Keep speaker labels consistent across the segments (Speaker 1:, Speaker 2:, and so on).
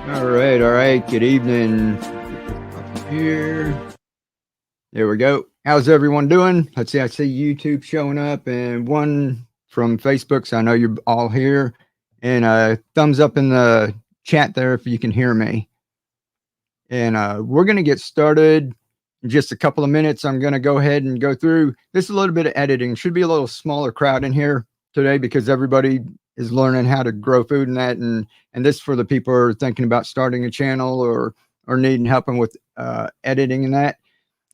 Speaker 1: All right. Good evening. Get this up here. There we go. How's everyone doing? Let's see. I see YouTube showing up and one from Facebook. So I know you're all here. And thumbs up in the chat there if you can hear me. And we're going to get started in just a couple of minutes. I'm going to go ahead and go through this. A little bit of editing. Should be a little smaller crowd in here today because everybody is learning how to grow food and that. And this for the people who are thinking about starting a channel or needing help with editing and that.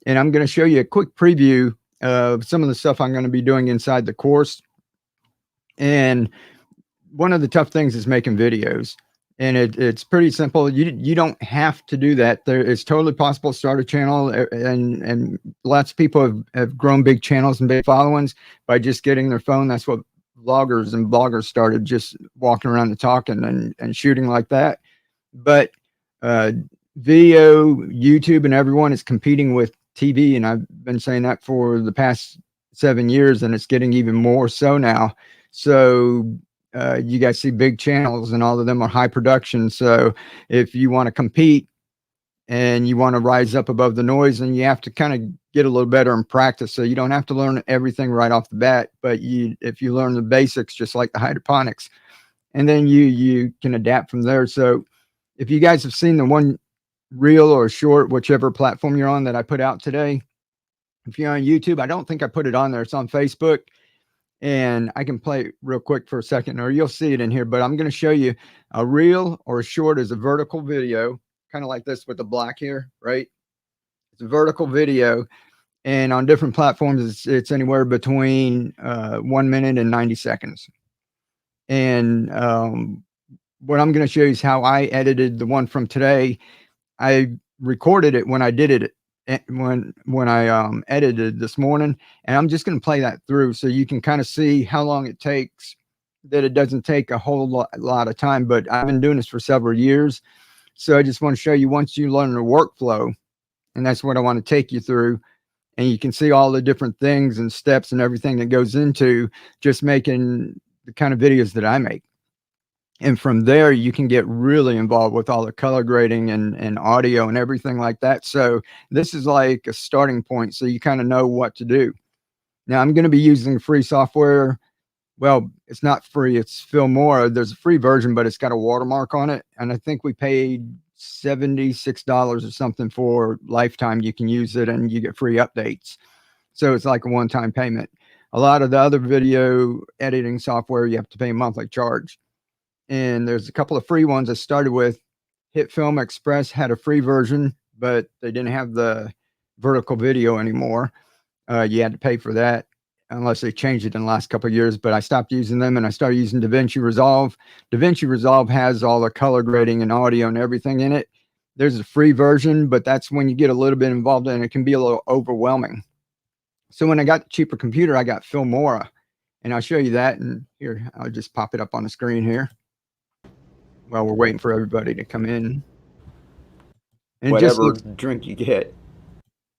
Speaker 1: And I'm going to show you a quick preview of some of the stuff I'm going to be doing inside the course. And one of the tough things is making videos. And it's pretty simple. You don't have to do that. It's totally possible to start a channel, and lots of people have grown big channels and big followings by just getting their phone. That's what vloggers and bloggers started, just walking around and talking and shooting like that. But video, YouTube, and everyone is competing with TV, and I've been saying that for the past 7 years, and it's getting even more so now. So you guys see big channels and all of them are high production. So if you want to compete and you want to rise up above the noise, then you have to kind of get a little better in practice. So you don't have to learn everything right off the bat, but if you learn the basics, just like the hydroponics, and then you can adapt from there. So if you guys have seen the one reel or short, whichever platform you're on that I put out today, if you're on YouTube, I don't think I put it on there. It's on Facebook. And I can play it real quick for a second, or you'll see it in here, but I'm going to show you a reel or a short is a vertical video, kind of like this with the black here, right? It's a vertical video. And on different platforms, it's anywhere between 1 minute and 90 seconds. And what I'm going to show you is how I edited the one from today. I recorded it when I did it, when I edited this morning, and I'm just going to play that through so you can kind of see how long it takes. That it doesn't take a whole lot of time, but I've been doing this for several years. So I just want to show you, once you learn the workflow, and that's what I want to take you through, and you can see all the different things and steps and everything that goes into just making the kind of videos that I make. And from there, you can get really involved with all the color grading and audio and everything like that. So this is like a starting point, so you kind of know what to do. Now, I'm going to be using free software. Well, it's not free. It's Filmora. There's a free version, but it's got a watermark on it. And I think we paid $76 or something for lifetime. You can use it and you get free updates. So it's like a one-time payment. A lot of the other video editing software, you have to pay a monthly charge. And there's a couple of free ones I started with. Hit Film Express had a free version, but they didn't have the vertical video anymore. You had to pay for that unless they changed it in the last couple of years, but I stopped using them and I started using DaVinci Resolve. DaVinci Resolve has all the color grading and audio and everything in it. There's a free version, but that's when you get a little bit involved and it can be a little overwhelming. So when I got the cheaper computer, I got Filmora, and I'll show you that. And here, I'll just pop it up on the screen here while we're waiting for everybody to come in. And whatever drink you get.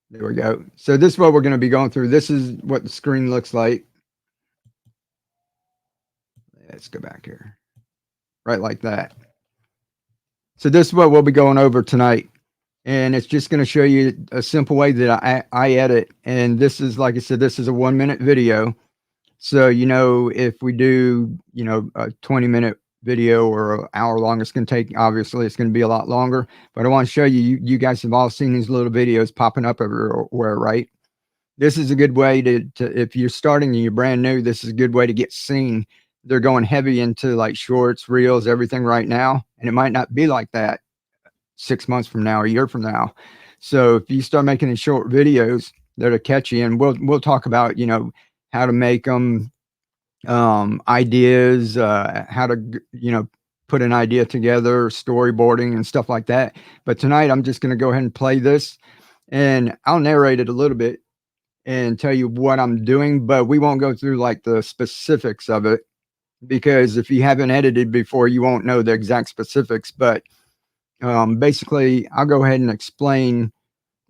Speaker 1: There we go. So this is what we're going to be going through. This is what the screen looks like. Let's go back here. Right like that. So this is what we'll be going over tonight. And it's just going to show you a simple way that I edit. And this is, like I said, this is a 1 minute video. So, if we do, a 20-minute video or an hour long, it's going to take, obviously it's going to be a lot longer, but I want to show you, you guys have all seen these little videos popping up everywhere, right? This is a good way to if you're starting and you're brand new, this is a good way to get seen. They're going heavy into like shorts, reels, everything right now, and it might not be like that 6 months from now or a year from now. So if you start making these short videos that are catchy, and we'll talk about, how to make them, ideas, how to, put an idea together, storyboarding and stuff like that. But tonight I'm just going to go ahead and play this, and I'll narrate it a little bit and tell you what I'm doing, but we won't go through like the specifics of it, because if you haven't edited before, you won't know the exact specifics. But basically, I'll go ahead and explain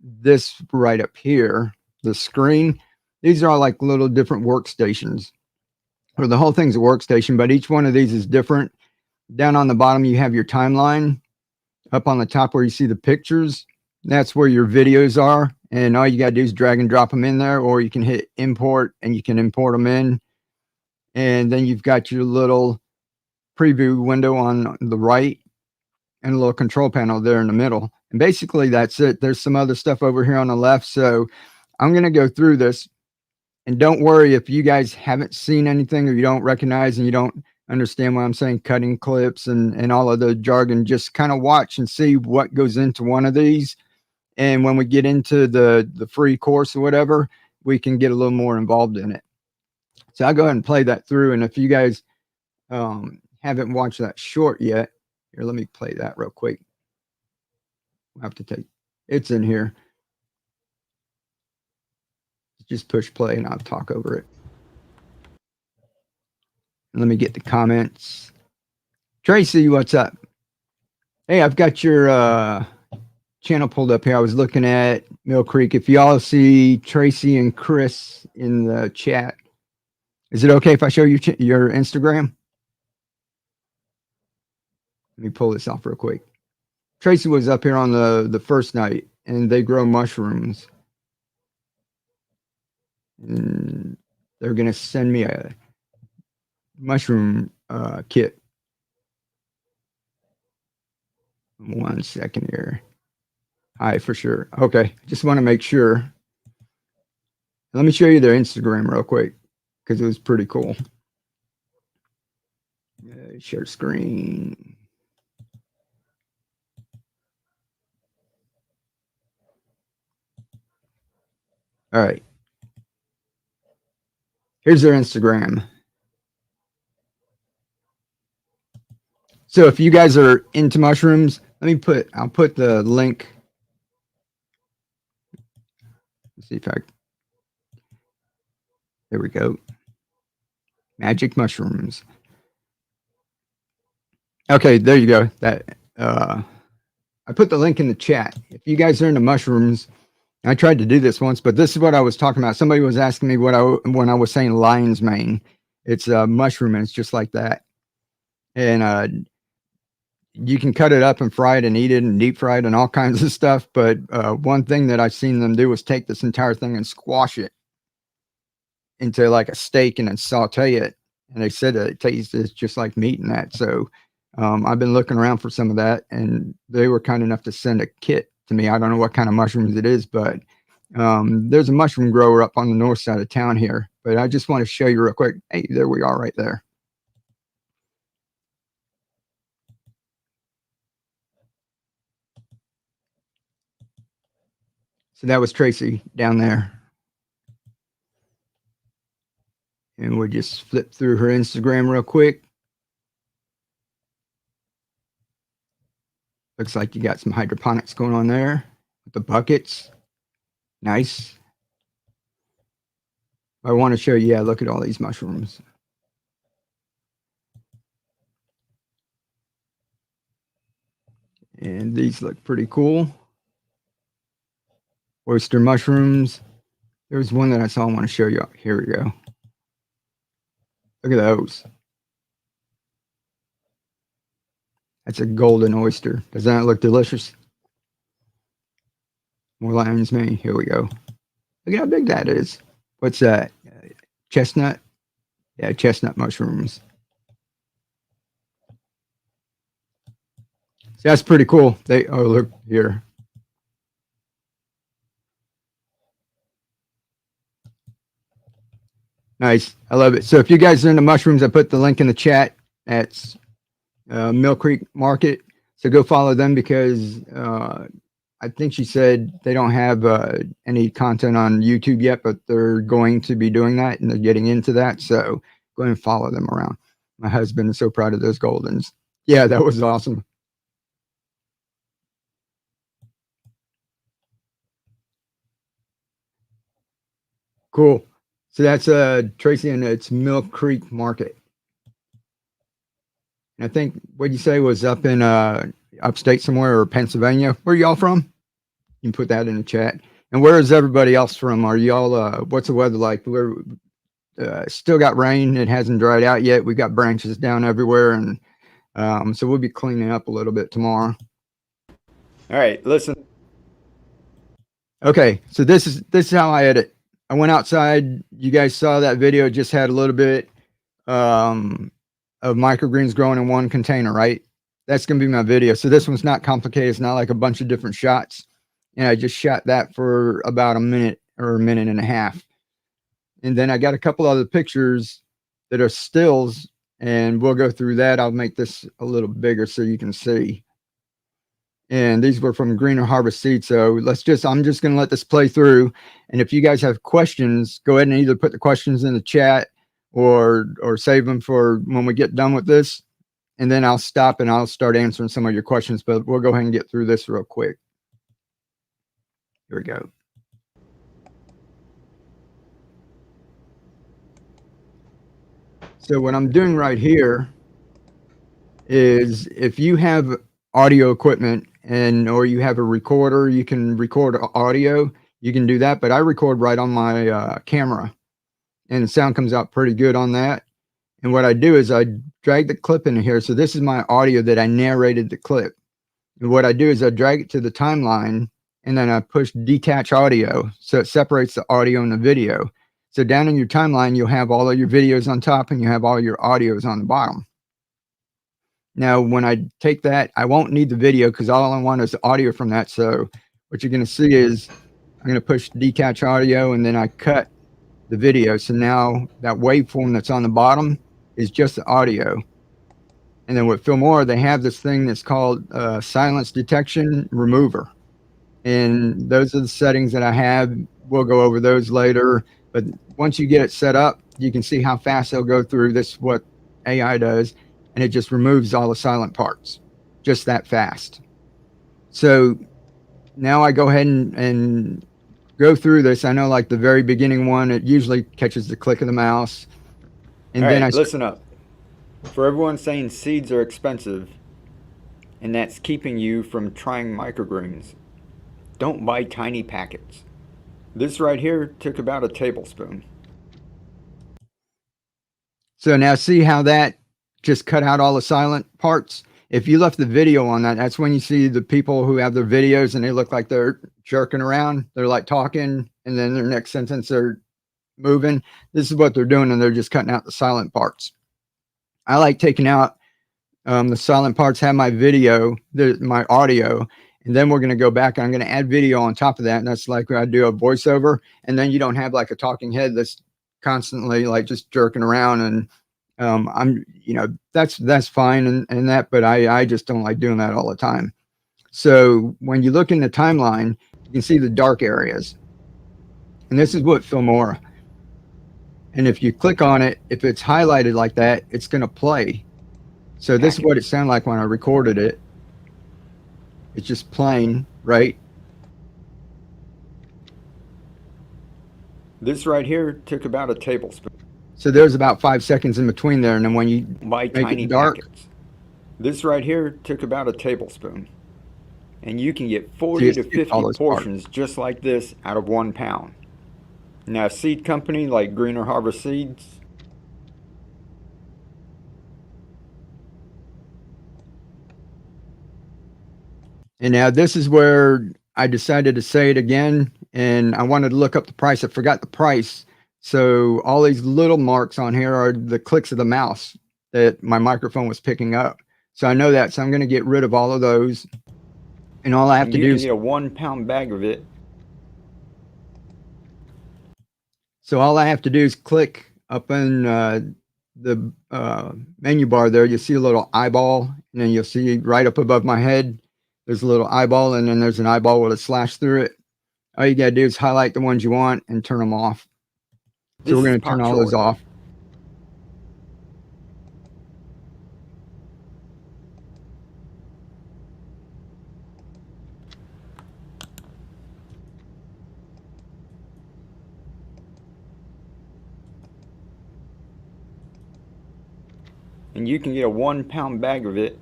Speaker 1: this right up here, the screen. These are all like little different workstations, or the whole thing's a workstation, but each one of these is different. Down on the bottom, you have your timeline. up on the top where you see the pictures, that's where your videos are. And all you got to do is drag and drop them in there, or you can hit import and you can import them in. And then you've got your little preview window on the right and a little control panel there in the middle. And basically that's it. There's some other stuff over here on the left. So I'm going to go through this. And don't worry if you guys haven't seen anything or you don't recognize and you don't understand what I'm saying, cutting clips and all of the jargon. Just kind of watch and see what goes into one of these. And when we get into the free course or whatever, we can get a little more involved in it. So I'll go ahead and play that through. And if you guys haven't watched that short yet, here, let me play that real quick. We'll have to take it's in here. Just push play and I'll talk over it. Let me get the comments. Tracy, what's up? Hey, I've got your channel pulled up here. I was looking at Mill Creek. If y'all see Tracy and Chris in the chat, is it okay if I show you your Instagram? Let me pull this off real quick. Tracy was up here on the first night, and they grow mushrooms. And they're going to send me a mushroom kit. 1 second here. Hi, for sure. Okay, just want to make sure. Let me show you their Instagram real quick because it was pretty cool. Share screen. All right. Here's their Instagram. So if you guys are into mushrooms, I'll put the link. Let's see if there we go. Magic mushrooms. Okay, there you go. That I put the link in the chat. If you guys are into mushrooms, I tried to do this once, but this is what I was talking about. Somebody was asking me when I was saying lion's mane. It's a mushroom, and it's just like that. And you can cut it up and fry it and eat it and deep fry it and all kinds of stuff. But one thing that I've seen them do was take this entire thing and squash it into like a steak and then saute it. And they said that it tastes just like meat and that. So I've been looking around for some of that, and they were kind enough to send a kit to me. I don't know what kind of mushrooms it is, but there's a mushroom grower up on the north side of town here. But I just want to show you real quick. Hey, there we are right there. So that was Tracy down there. And we'll just flip through her Instagram real quick. Looks like you got some hydroponics going on there with the buckets. Nice. I want to show you, yeah, look at all these mushrooms. And these look pretty cool. Oyster mushrooms. There's one that I saw I want to show you. Here we go. Look at those. That's a golden oyster. Does that look delicious? More lion's mane. Here we go. Look at how big that is. What's that? Chestnut? Yeah, chestnut mushrooms. So that's pretty cool. Oh, look here. Nice. I love it. So if you guys are into mushrooms, I put the link in the chat. That's Mill Creek Market. So go follow them because I think she said they don't have any content on YouTube yet, but they're going to be doing that and they're getting into that. So go ahead and follow them around. My husband is so proud of those Goldens. Yeah, that was awesome. Cool. So that's Tracy, and it's Mill Creek Market. And I think what you say was up in upstate somewhere or Pennsylvania. Where y'all from? You can put that in the chat. And where is everybody else from? Are y'all what's the weather like? We're still got rain. It hasn't dried out yet. We got branches down everywhere, and so we'll be cleaning up a little bit tomorrow. All right, listen. Okay, so this is how I edit. I went outside. You guys saw that video. It just had a little bit of microgreens growing in one container, right? That's gonna be my video. So this one's not complicated. It's not like a bunch of different shots. And I just shot that for about a minute or a minute and a half. And then I got a couple other pictures that are stills, and we'll go through that. I'll make this a little bigger so you can see. And these were from Greener Harvest Seed. So I'm just going to let this play through. And if you guys have questions, go ahead and either put the questions in the chat or save them for when we get done with this. And then I'll stop and I'll start answering some of your questions, but we'll go ahead and get through this real quick. Here we go. So what I'm doing right here is if you have audio equipment or you have a recorder, you can record audio, you can do that, but I record right on my camera and the sound comes out pretty good on that. And what I do is I drag the clip into here. So this is my audio that I narrated the clip. And what I do is I drag it to the timeline and then I push detach audio. So it separates the audio and the video. So down in your timeline, you'll have all of your videos on top and you have all your audios on the bottom. Now, when I take that, I won't need the video because all I want is the audio from that. So what you're going to see is I'm going to push detach audio and then I cut the video. So now that waveform that's on the bottom is just the audio. And then with Filmora, they have this thing that's called silence detection remover. And those are the settings that I have. We'll go over those later. But once you get it set up, you can see how fast they'll go through this, what AI does. And it just removes all the silent parts, just that fast. So now I go ahead and go through this. I know like the very beginning one, it usually catches the click of the mouse. And then listen up. For everyone saying seeds are expensive, and that's keeping you from trying microgreens, don't buy tiny packets. This right here took about a tablespoon. So now see how that just cut out all the silent parts? If you left the video on that, that's when you see the people who have their videos and they look like they're jerking around. They're like talking, and then their next sentence they're moving. This is what they're doing, and they're just cutting out the silent parts. I like taking out the silent parts, have my video, my audio, and then we're going to go back and I'm going to add video on top of that. And that's like I do a voiceover, and then you don't have like a talking head that's constantly like just jerking around. And I'm, that's fine and that, but I just don't like doing that all the time. So when you look in the timeline, you can see the dark areas. And this is what Filmora. And if you click on it, if it's highlighted like that, it's going to play. So this is what it sounded like when I recorded it. It's just playing, right? This right here took about a tablespoon. So there's about 5 seconds in between there. And then when you make it dark, this right here took about a tablespoon. And you can get 40 to 50 portions just like this out of 1 pound. Now, a seed company like Greener Harvest Seeds, and now this is where I decided to say it again, and I wanted to look up the price. I forgot the price. So all these little marks on here are the clicks of the mouse that my microphone was picking up. So I know that, so I'm going to get rid of all of those. And all I have to do is get a 1 pound bag of it. So all I have to do is click up in the menu bar there. You'll see a little eyeball, and then you'll see right up above my head, there's a little eyeball, and then there's an eyeball with a slash through it. All you got to do is highlight the ones you want and turn them off. So we're going to turn all those off. And you can get a 1 pound bag of it.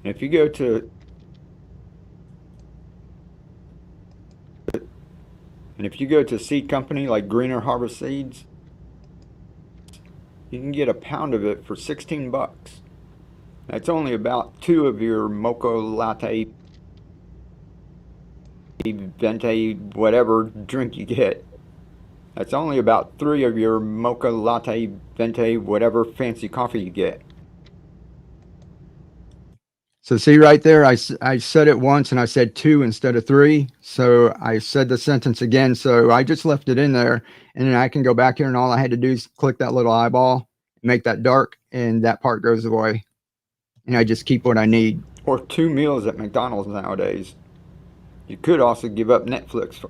Speaker 1: And if you go to a seed company like Greener Harvest Seeds, you can get a pound of it for 16 bucks. That's only about 2 of your mocha latte. venti, whatever drink you get. That's only about 3 of your mocha, latte, venti, whatever fancy coffee you get. So see right there, I said it once and I said 2 instead of 3. So I said the sentence again. So I just left it in there, and then I can go back here and all I had to do is click that little eyeball, make that dark, and that part goes away. And I just keep what I need. Or 2 meals at McDonald's nowadays. You could also give up Netflix for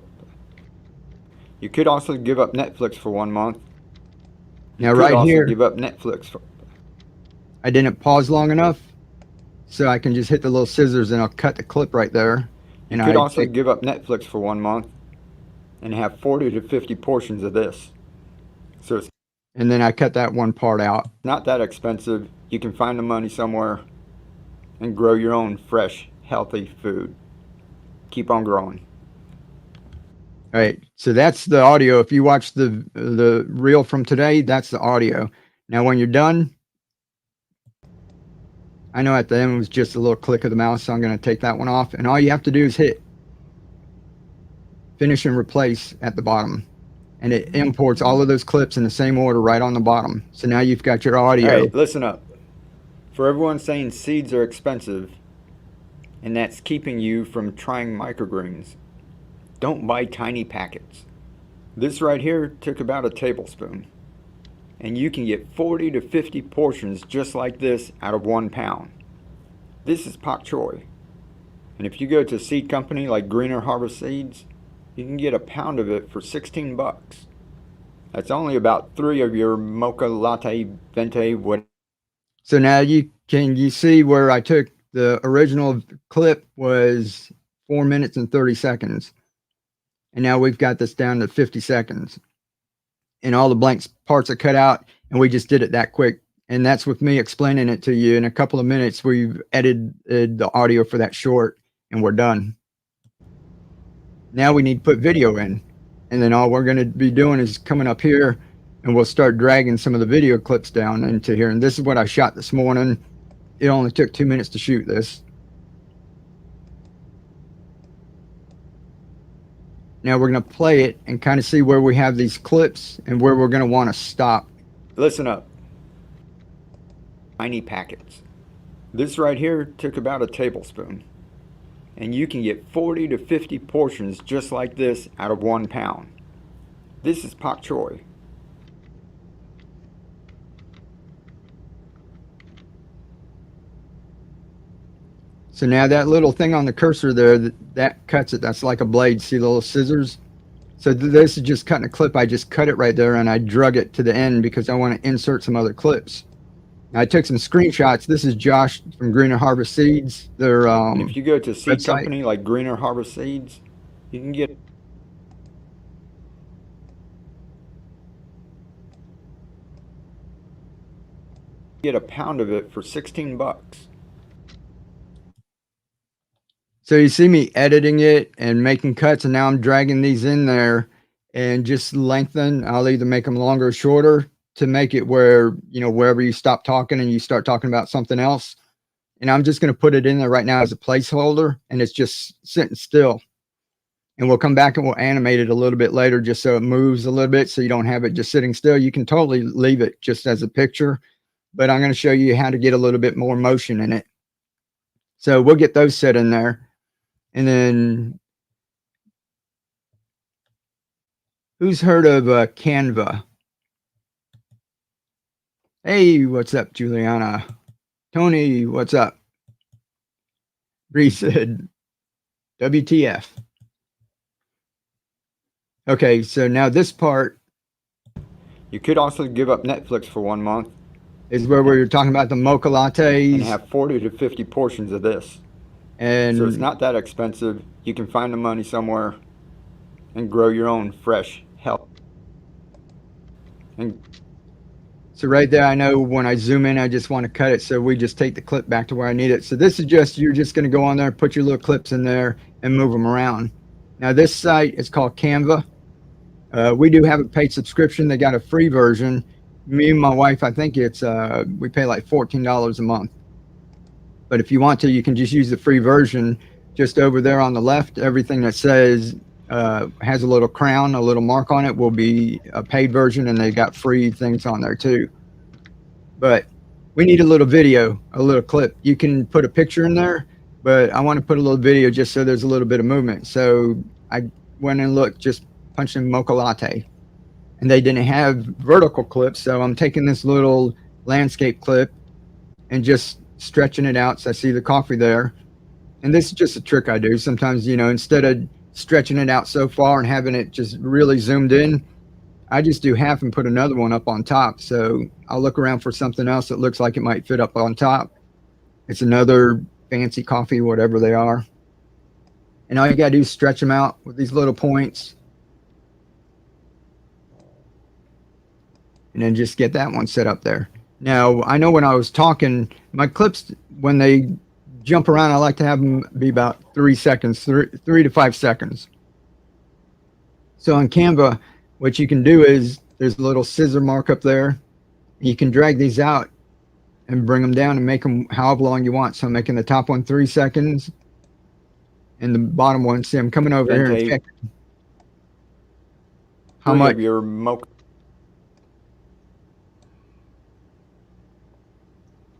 Speaker 1: 1 month. Now right here, give up Netflix for, I didn't pause long enough, so I can just hit the little scissors and I'll cut the clip right there. And you could also give up Netflix for 1 month and have 40 to 50 portions of this. So and then I cut that one part out. Not that expensive. You can find the money somewhere and grow your own fresh, healthy food. Keep on growing. All right, so that's the audio. If you watch the reel from today, that's the audio. Now when you're done, I know at the end it was just a little click of the mouse, so I'm going to take that one off. And all you have to do is hit finish and replace at the bottom. And it imports all of those clips in the same order right on the bottom. So now you've got your audio. All right, listen up. For everyone saying seeds are expensive, and that's keeping you from trying microgreens, don't buy tiny packets. This right here took about a tablespoon. And you can get 40 to 50 portions just like this out of 1 pound. This is pak choi. And if you go to a seed company like Greener Harvest Seeds, you can get a pound of it for 16 bucks. That's only about 3 of your mocha, latte, venti, what. So now you see where I took the original clip was 4 minutes and 30 seconds. And now we've got this down to 50 seconds. And all the blank parts are cut out, and we just did it that quick. And that's with me explaining it to you. In a couple of minutes, we've edited the audio for that short, and we're done. Now we need to put video in. And then all we're going to be doing is coming up here, and we'll start dragging some of the video clips down into here. And this is what I shot this morning. It only took 2 minutes to shoot this. Now we're going to play it and kind of see where we have these clips and where we're going to want to stop. Listen up. Tiny packets. This right here took about a tablespoon. And you can get 40 to 50 portions just like this out of 1 pound. This is pak choi. So now that little thing on the cursor there, that cuts it. That's like a blade. See the little scissors? So this is just cutting a clip. I just cut it right there and I drug it to the end because I want to insert some other clips. Now, I took some screenshots. This is Josh from Greener Harvest Seeds. They're if you go to a seed company like Greener Harvest Seeds, you can get a pound of it for 16 bucks. So you see me editing it and making cuts, and now I'm dragging these in there and just lengthen. I'll either make them longer or shorter to make it where, you know, wherever you stop talking and you start talking about something else. And I'm just going to put it in there right now as a placeholder, and it's just sitting still. And we'll come back and we'll animate it a little bit later just so it moves a little bit so you don't have it just sitting still. You can totally leave it just as a picture, but I'm going to show you how to get a little bit more motion in it. So we'll get those set in there. And then, who's heard of Canva? Hey, what's up, Juliana? Tony, what's up? Bree said, WTF. Okay, so now this part. You could also give up Netflix for 1 month. Is where we're talking about the mocha lattes. And have 40 to 50 portions of this. And so it's not that expensive. You can find the money somewhere and grow your own fresh health. And so right there, I know when I zoom in, I just want to cut it. So we just take the clip back to where I need it. So this is just, you're just going to go on there, put your little clips in there and move them around. Now this site is called Canva. We do have a paid subscription. They got a free version. Me and my wife, I think it's, we pay like $14 a month. But if you want to, you can just use the free version just over there on the left, everything that says has a little crown, a little mark on it will be a paid version, and they got free things on there too. But we need a little video, a little clip. You can put a picture in there, but I want to put a little video just so there's a little bit of movement. So I went and looked, just punched in mocha latte, and they didn't have vertical clips. So I'm taking this little landscape clip and just stretching it out so I see the coffee there. And this is just a trick I do. Sometimes, instead of stretching it out so far and having it just really zoomed in, I just do half and put another one up on top. So I'll look around for something else that looks like it might fit up on top. It's another fancy coffee, whatever they are. And all you got to do is stretch them out with these little points. And then just get that one set up there. Now, I know when I was talking, my clips, when they jump around, I like to have them be about 3 seconds, 3 to 5 seconds. So on Canva, what you can do is there's a little scissor mark up there. You can drag these out and bring them down and make them however long you want. So I'm making the top one 3 seconds and the bottom one. See, I'm coming over here and checking how much
Speaker 2: your mocha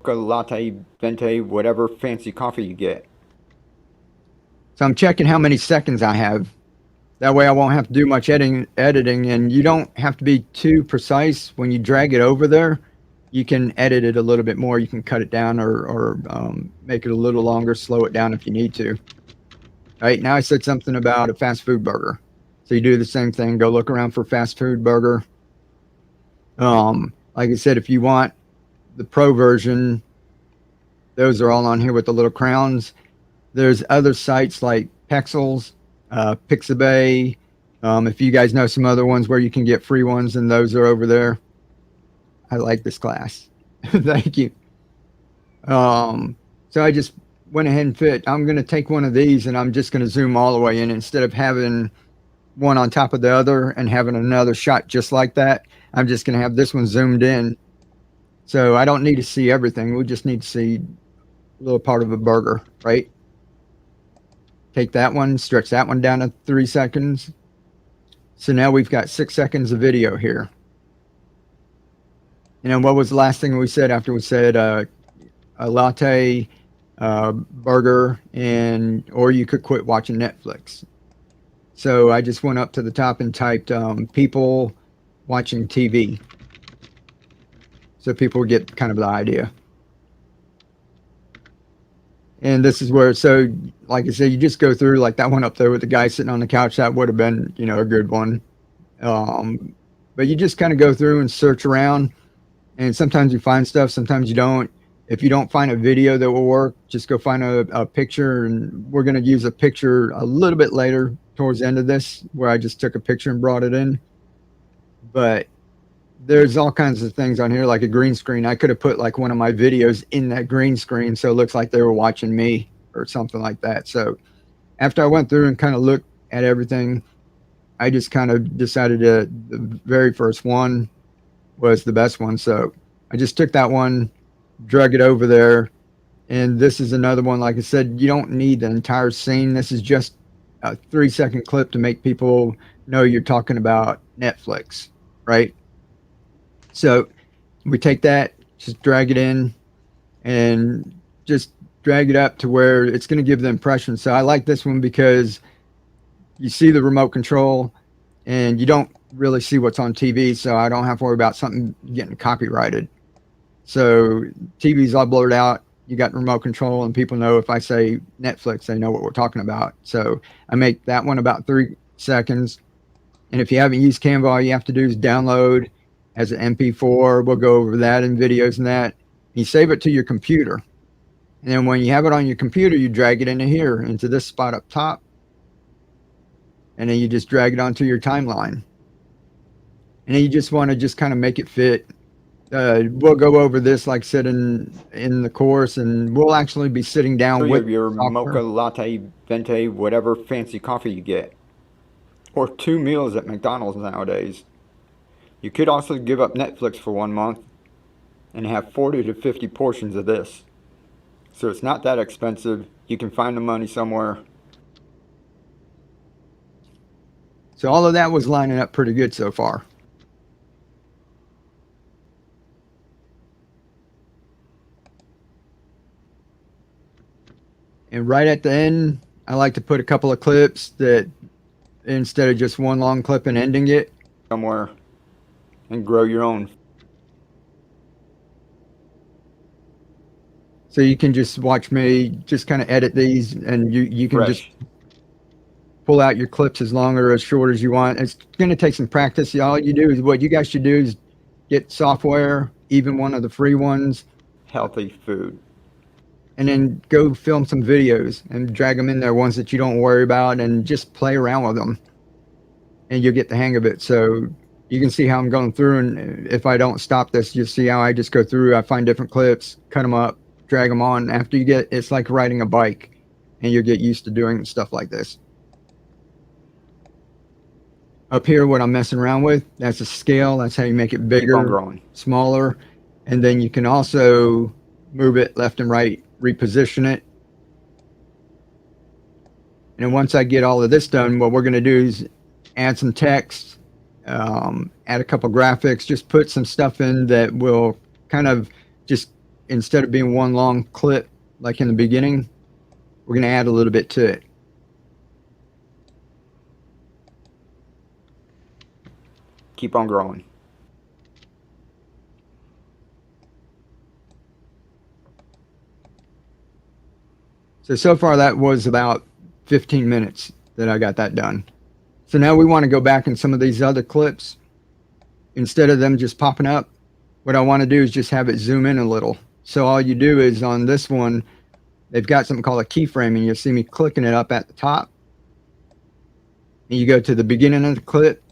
Speaker 2: latte, venti, whatever fancy coffee you get.
Speaker 1: So I'm checking how many seconds I have. That way I won't have to do much editing, and you don't have to be too precise. When you drag it over there, you can edit it a little bit more. You can cut it down or make it a little longer, slow it down if you need to. Right, now I said something about a fast food burger. So you do the same thing, go look around for fast food burger. Like I said, if you want the pro version, those are all on here with the little crowns. There's other sites like Pexels, Pixabay. If you guys know some other ones where you can get free ones, and those are over there. I like this class. Thank you. So I just went ahead and I'm going to take one of these and I'm just going to zoom all the way in instead of having one on top of the other and having another shot just like that. I'm just going to have this one zoomed in. So I don't need to see everything. We just need to see a little part of a burger, right? Take that one, stretch that one down to 3 seconds. So now we've got 6 seconds of video here. And then what was the last thing we said after we said a latte, burger, or you could quit watching Netflix. So I just went up to the top and typed people watching TV. So people get kind of the idea. And this is where, so like I said, you just go through like that one up there with the guy sitting on the couch. That would have been, a good one. But you just kind of go through and search around, and sometimes you find stuff, sometimes you don't. If you don't find a video that will work, just go find a picture, and we're going to use a picture a little bit later towards the end of this where I just took a picture and brought it in. But there's all kinds of things on here, like a green screen. I could have put like one of my videos in that green screen so it looks like they were watching me or something like that. So after I went through and kind of looked at everything, I just kind of decided the very first one was the best one. So I just took that one, drug it over there. And this is another one. Like I said, you don't need the entire scene. This is just a 3-second clip to make people know you're talking about Netflix, right? So we take that, just drag it in, and just drag it up to where it's going to give the impression. So I like this one because you see the remote control and you don't really see what's on TV. So I don't have to worry about something getting copyrighted. So TV's all blurred out. You got remote control, and people know if I say Netflix, they know what we're talking about. So I make that one about 3 seconds. And if you haven't used Canva, all you have to do is download as an MP4. We'll go over that in videos and that. You save it to your computer. And then when you have it on your computer, you drag it into here, into this spot up top. And then you just drag it onto your timeline. And then you just want to just kind of make it fit. We'll go over this, like I said, in the course, and we'll actually be sitting down with
Speaker 2: your mocha latte, venti, whatever fancy coffee you get. Or 2 meals at McDonald's nowadays. You could also give up Netflix for 1 month and have 40 to 50 portions of this. So it's not that expensive. You can find the money somewhere.
Speaker 1: So all of that was lining up pretty good so far. And right at the end, I like to put a couple of clips that instead of just one long clip and ending it
Speaker 2: somewhere and grow your own.
Speaker 1: So you can just watch me just kind of edit these, and you can just pull out your clips as long or as short as you want. It's going to take some practice. All you do is what you guys should do is get software, even one of the free ones,
Speaker 2: Healthy food,
Speaker 1: and then go film some videos and drag them in there, ones that you don't worry about, and just play around with them, and you'll get the hang of it. So you can see how I'm going through, and if I don't stop this, you'll see how I just go through. I find different clips, cut them up, drag them on. After you get, it's like riding a bike, and you'll get used to doing stuff like this. Up here, what I'm messing around with, that's a scale. That's how you make it bigger,
Speaker 2: keep on growing,
Speaker 1: smaller. And then you can also move it left and right, reposition it. And then once I get all of this done, what we're going to do is add some text, add a couple graphics, just put some stuff in that will kind of just, instead of being one long clip like in the beginning, we're going to add a little bit to it.
Speaker 2: keep on growing.
Speaker 1: So far that was about 15 minutes that I got that done. So now we want to go back in some of these other clips. Instead of them just popping up, what I want to do is just have it zoom in a little. So all you do is on this one, they've got something called a keyframe, and you'll see me clicking it up at the top. And you go to the beginning of the clip,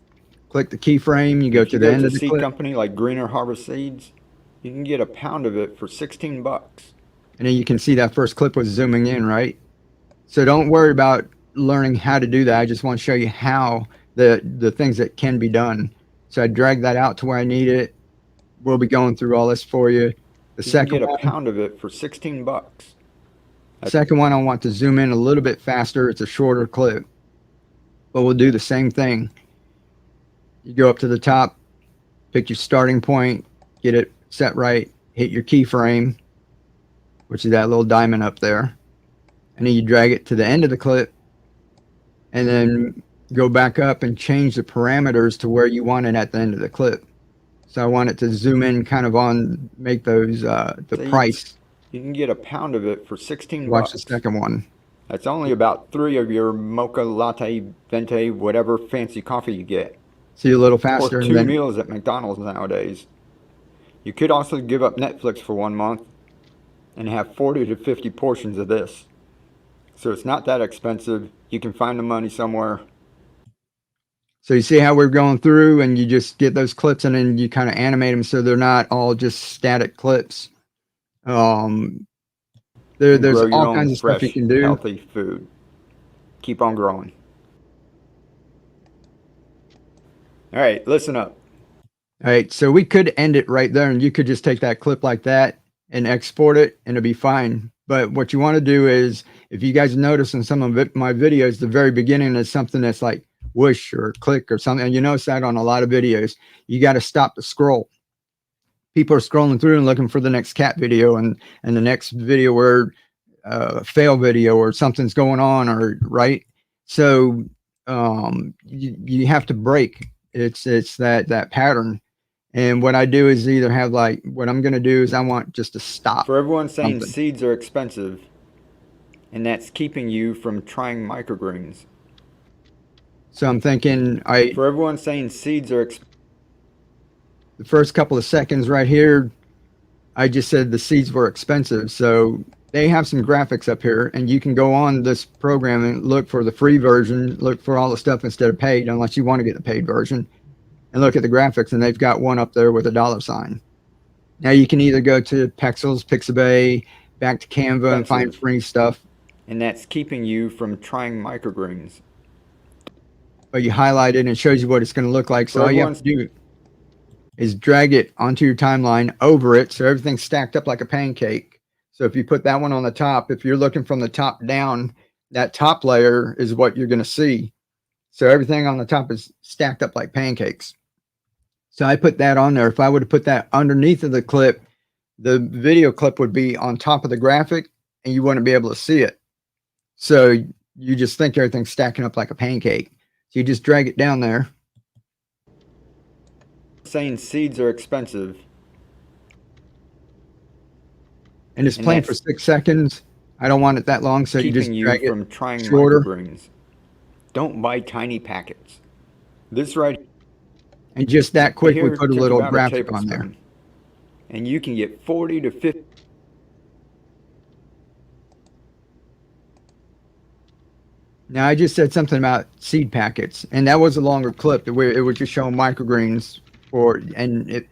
Speaker 1: click the keyframe, you go to the end of the
Speaker 2: seed
Speaker 1: clip.
Speaker 2: company like Greener Harvest Seeds, you can get a pound of it for 16 bucks.
Speaker 1: And then you can see that first clip was zooming in, right? So don't worry about learning how to do that. I just want to show you how the things that can be done. So I drag that out to where I need it. We'll be going through all this for you.
Speaker 2: You can get a pound of it for 16 bucks.
Speaker 1: The second one, I want to zoom in a little bit faster. It's a shorter clip, but we'll do the same thing. You go up to the top, pick your starting point, get it set right, hit your keyframe, which is that little diamond up there. And then you drag it to the end of the clip, and then go back up and change the parameters to where you want it at the end of the clip. So I want it to zoom in kind of on, make those, the price.
Speaker 2: You can get a pound of it for 16
Speaker 1: Watch
Speaker 2: bucks.
Speaker 1: the second one.
Speaker 2: That's only about 3 of your mocha, latte, venti, whatever fancy coffee you get.
Speaker 1: See a little faster.
Speaker 2: Or 2 meals at McDonald's nowadays. You could also give up Netflix for 1 month and have 40 to 50 portions of this. So it's not that expensive. You can find the money somewhere.
Speaker 1: So you see how we're going through, and you just get those clips, and then you kind of animate them so they're not all just static clips. There's all kinds of stuff you can do.
Speaker 2: Healthy food. Keep on growing. All right, listen up.
Speaker 1: All right, so we could end it right there, and you could just take that clip like that and export it, and it'll be fine. But what you want to do is, if you guys notice in some of my videos, the very beginning is something that's like whoosh or click or something. And you notice that on a lot of videos, you got to stop the scroll. People are scrolling through and looking for the next cat video and the next video where fail video or something's going on, or right. So you have to break. It's that pattern. And what I do is either have like, what I'm going to do is I want just to stop.
Speaker 2: For everyone saying seeds are expensive, and that's keeping you from trying microgreens.
Speaker 1: So I'm thinking
Speaker 2: for everyone saying seeds are
Speaker 1: the first couple of seconds right here, I just said the seeds were expensive. So they have some graphics up here, and you can go on this program and look for the free version, look for all the stuff instead of paid, unless you want to get the paid version, and look at the graphics, and they've got one up there with a $sign. Now you can either go to Pexels, Pixabay, back to Canva and find free stuff.
Speaker 2: And that's keeping you from trying microgreens.
Speaker 1: But you highlight it and it shows you what it's going to look like. So all you have to do is drag it onto your timeline over it, so everything's stacked up like a pancake. So if you put that one on the top, if you're looking from the top down, that top layer is what you're going to see. So everything on the top is stacked up like pancakes. So I put that on there. If I would have put that underneath of the clip, the video clip would be on top of the graphic and you wouldn't be able to see it. So you just think everything's stacking up like a pancake. So you just drag it down there.
Speaker 2: Saying seeds are expensive.
Speaker 1: And it's playing for 6 seconds. I don't want it that long, so you just drag it
Speaker 2: from trying
Speaker 1: shorter.
Speaker 2: microgreens. Don't buy tiny packets. This right
Speaker 1: And just that quick, we
Speaker 2: here
Speaker 1: put a
Speaker 2: took
Speaker 1: little
Speaker 2: about a
Speaker 1: graphic on there.
Speaker 2: tablespoon. And you can get 40 to 50.
Speaker 1: Now, I just said something about seed packets, and that was a longer clip where it was just showing microgreens for, and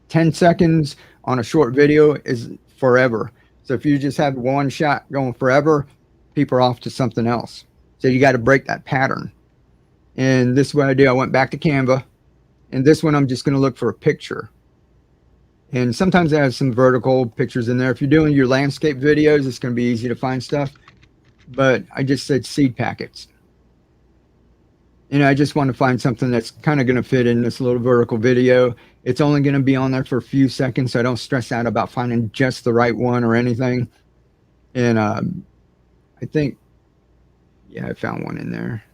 Speaker 1: 10 seconds on a short video is forever. So if you just have one shot going forever, people are off to something else. So you got to break that pattern. And this is what I do. I went back to Canva, and this one I'm just going to look for a picture. And sometimes I have some vertical pictures in there. If you're doing your landscape videos, it's going to be easy to find stuff. But I just said seed packets. And I just want to find something that's kind of going to fit in this little vertical video. It's only going to be on there for a few seconds, so I don't stress out about finding just the right one or anything. And I think, yeah, I found one in there.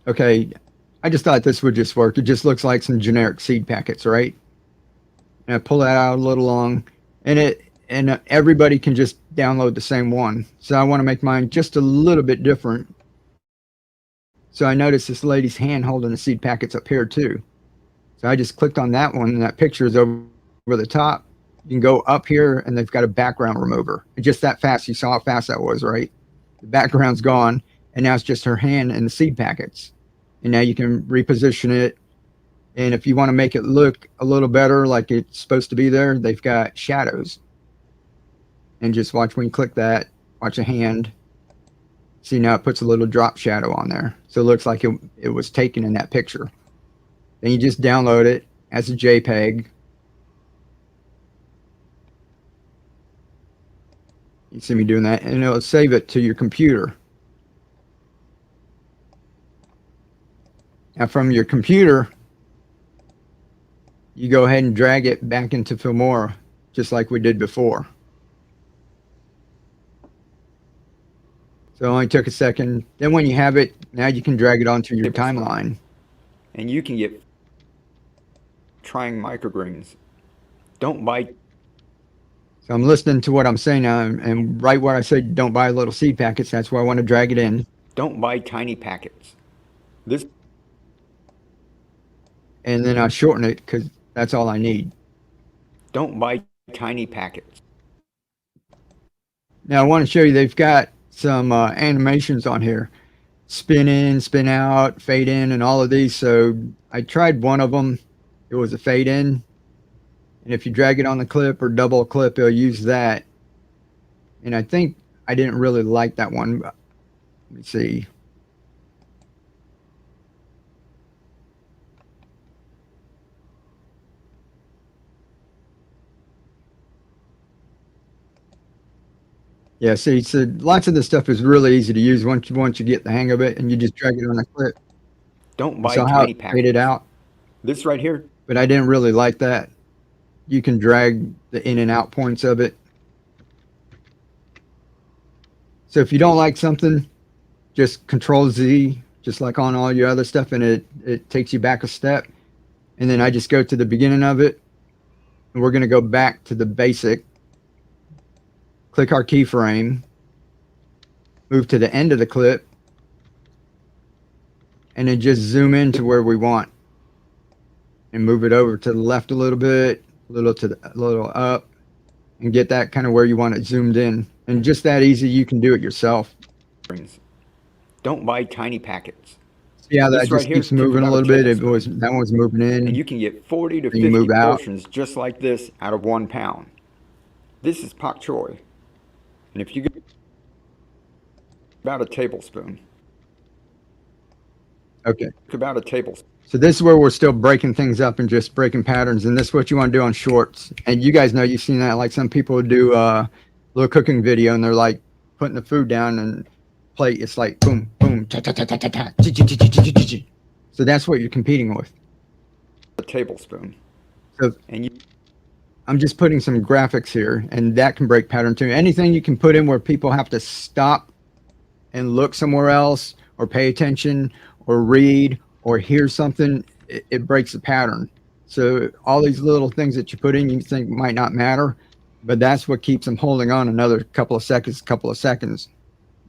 Speaker 1: Okay, I just thought this would just work. It just looks like some generic seed packets, right? And I pull that out a little long, and everybody can just download the same one. So I want to make mine just a little bit different. So I noticed this lady's hand holding the seed packets up here too. So I just clicked on that one, and that picture is over the top. You can go up here, and they've got a background remover. And just that fast, you saw how fast that was, right? The background's gone, and now it's just her hand and the seed packets. And now you can reposition it. And if you want to make it look a little better, like it's supposed to be there, they've got shadows. And just watch when you click that, watch a hand. See, now it puts a little drop shadow on there. So it looks like it was taken in that picture. Then you just download it as a JPEG. You see me doing that, and it'll save it to your computer. Now from your computer, you go ahead and drag it back into Filmora, just like we did before. So it only took a second. Then when you have it, now you can drag it onto your timeline.
Speaker 2: And you can get trying microgreens. Don't buy.
Speaker 1: So I'm listening to what I'm saying now, and right where I said don't buy little seed packets, that's where I want to drag it in.
Speaker 2: Don't buy tiny packets. This.
Speaker 1: And then I shorten it because that's all I need.
Speaker 2: Don't buy tiny packets.
Speaker 1: Now I want to show you they've got some animations on here. Spin in, spin out, fade in, and all of these. So I tried one of them. It was a fade in. And if you drag it on the clip or double clip, it'll use that. And I think I didn't really like that one. But let me see. Yeah, see, so lots of this stuff is really easy to use once you get the hang of it, and you just drag it on the clip.
Speaker 2: Don't buy
Speaker 1: tiny
Speaker 2: packets.
Speaker 1: Fade it out.
Speaker 2: This right here.
Speaker 1: But I didn't really like that. You can drag the in and out points of it. So if you don't like something, just Control Z, just like on all your other stuff, and it takes you back a step. And then I just go to the beginning of it, and we're going to go back to the basic. Click our keyframe, move to the end of the clip, and then just zoom in to where we want, and move it over to the left a little bit, a little up, and get that kind of where you want it zoomed in. And just that easy, you can do it yourself.
Speaker 2: Don't buy tiny packets.
Speaker 1: See how that just keeps moving a little bit? That one was moving in.
Speaker 2: And you can get 40 to 50 portions just like this out of 1 pound. This is pak choi. And if you get about a tablespoon.
Speaker 1: Okay.
Speaker 2: About a tablespoon.
Speaker 1: So this is where we're still breaking things up and just breaking patterns. And this is what you want to do on shorts. And you guys know, you've seen that. Like some people do a little cooking video and they're like putting the food down and plate. It's like boom, boom, ta ta ta ta ta ta. So that's what you're competing with.
Speaker 2: A tablespoon.
Speaker 1: So
Speaker 2: And you,
Speaker 1: I'm just putting some graphics here, and that can break pattern too. Anything you can put in where people have to stop and look somewhere else or pay attention or read or hear something, it breaks the pattern. So all these little things that you put in, you think might not matter, but that's what keeps them holding on another couple of seconds.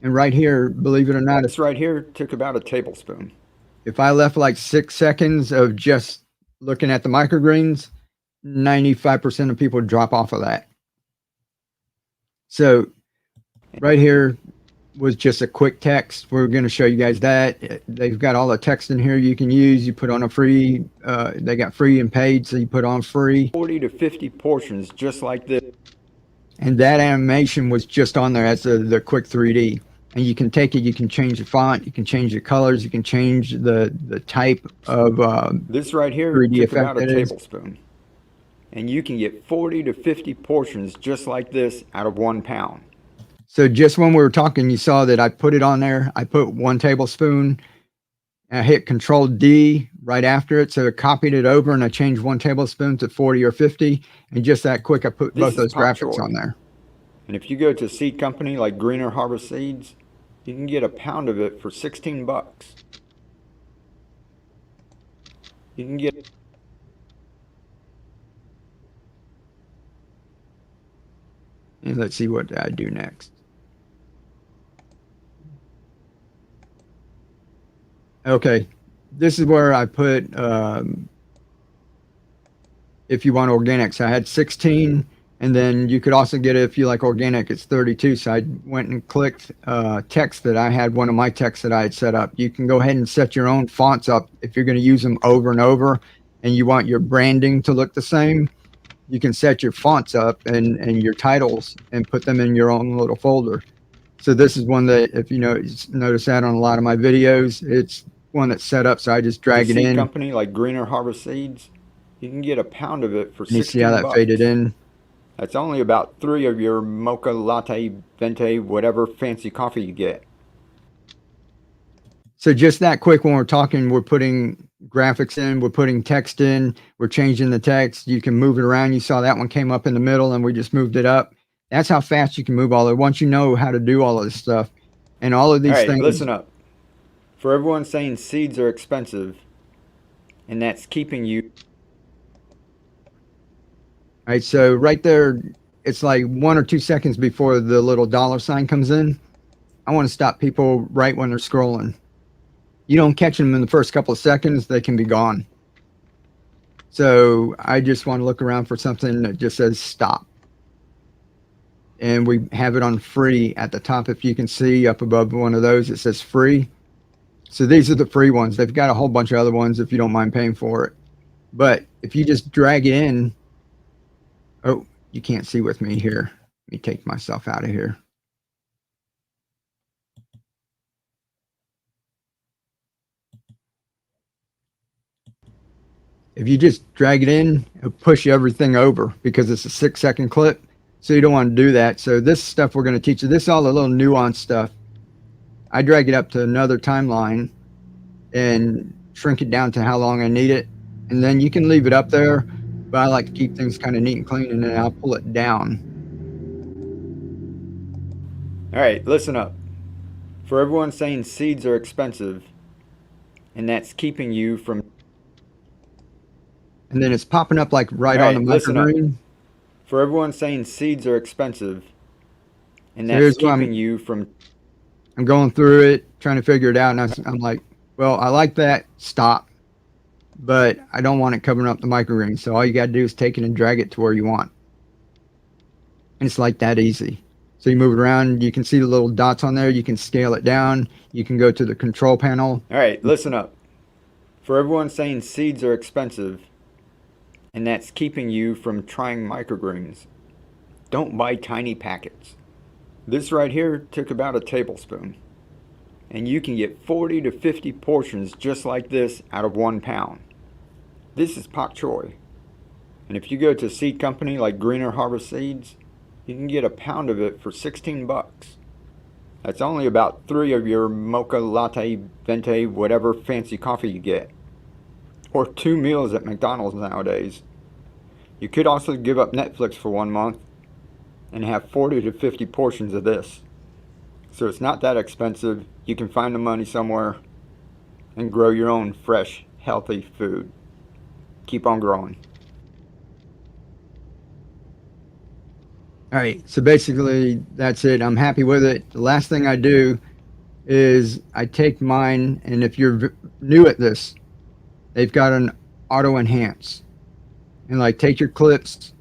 Speaker 1: And right here, believe it or not,
Speaker 2: this right here took about a tablespoon.
Speaker 1: if I left like 6 seconds of just looking at the microgreens, 95% of people drop off of that. So right here was just a quick text. We're going to show you guys that. They've got all the text in here you can use. You put on a free, they got free and paid, so you put on free.
Speaker 2: 40 to 50 portions just like this.
Speaker 1: And that animation was just on there as the quick 3D. And you can take it, you can change the font, you can change the colors, you can change the type of
Speaker 2: this right here
Speaker 1: 3D
Speaker 2: took about a
Speaker 1: effect.
Speaker 2: tablespoon. And you can get 40 to 50 portions just like this out of 1 pound.
Speaker 1: So just when we were talking, you saw that I put it on there. I put 1 tablespoon. I hit Control D right after it, so it copied it over, and I changed 1 tablespoon to 40 or 50. And just that quick, I put both those graphics on there.
Speaker 2: And if you go to a seed company like Greener Harvest Seeds, you can get a pound of it for 16 bucks. You can get
Speaker 1: And let's see what I do next. Okay, this is where I put, if you want organics, I had 16, and then you could also get it if you like organic, it's 32. So I went and clicked text that I had, one of my texts that I had set up. You can go ahead and set your own fonts up if you're going to use them over and over, and you want your branding to look the same. You can set your fonts up and your titles and put them in your own little folder. So this is one that, if you notice that on a lot of my videos, it's one that's set up. So I just drag it in.
Speaker 2: Company like Greener Harvest Seeds, you can get a pound of it for 16 bucks.
Speaker 1: You see how that faded in?
Speaker 2: That's only about 3 of your mocha, latte, venti, whatever fancy coffee you get.
Speaker 1: So just that quick, when we're talking, we're putting graphics in, we're putting text in, we're changing the text. You can move it around. You saw that one came up in the middle and we just moved it up. That's how fast you can move all of it once you know how to do all of this stuff. And all of these things.
Speaker 2: Listen up. For everyone saying seeds are expensive, and that's keeping you.
Speaker 1: All right, so right there, it's like 1 or 2 seconds before the little $sign comes in. I want to stop people right when they're scrolling. You don't catch them in the first couple of seconds, they can be gone. So I just want to look around for something that just says stop. And we have it on free at the top. If you can see up above one of those, it says free. So these are the free ones. They've got a whole bunch of other ones if you don't mind paying for it. But if you just drag it in, oh, you can't see with me here. Let me take myself out of here. If you just drag it in, it'll push everything over because it's a 6-second clip. So you don't want to do that. So this stuff we're going to teach you. This is all the little nuanced stuff. I drag it up to another timeline and shrink it down to how long I need it. And then you can leave it up there, but I like to keep things kind of neat and clean, and then I'll pull it down.
Speaker 2: All right, listen up. For everyone saying seeds are expensive, and that's keeping you from.
Speaker 1: And then it's popping up like right on the microgreen.
Speaker 2: For everyone saying seeds are expensive, and that's keeping you from.
Speaker 1: I'm going through it, trying to figure it out, and I'm like, well, I like that, stop. But I don't want it covering up the microgreen, so all you got to do is take it and drag it to where you want. And it's like that easy. So you move it around, you can see the little dots on there, you can scale it down, you can go to the control panel.
Speaker 2: All right, listen up. For everyone saying seeds are expensive, and that's keeping you from trying microgreens, don't buy tiny packets. This right here took about a tablespoon. and you can get 40 to 50 portions just like this out of 1 pound. This is pak choi. And if you go to a seed company like Greener Harvest Seeds, you can get a pound of it for 16 bucks. That's only about 3 of your mocha, latte, venti, whatever fancy coffee you get. Or 2 meals at McDonald's nowadays. You could also give up Netflix for 1 month and have 40 to 50 portions of this. So it's not that expensive. You can find the money somewhere and grow your own fresh, healthy food. Keep on growing.
Speaker 1: All right. So basically, that's it. I'm happy with it. The last thing I do is I take mine, and if you're new at this, they've got an auto enhance. And like take your clips,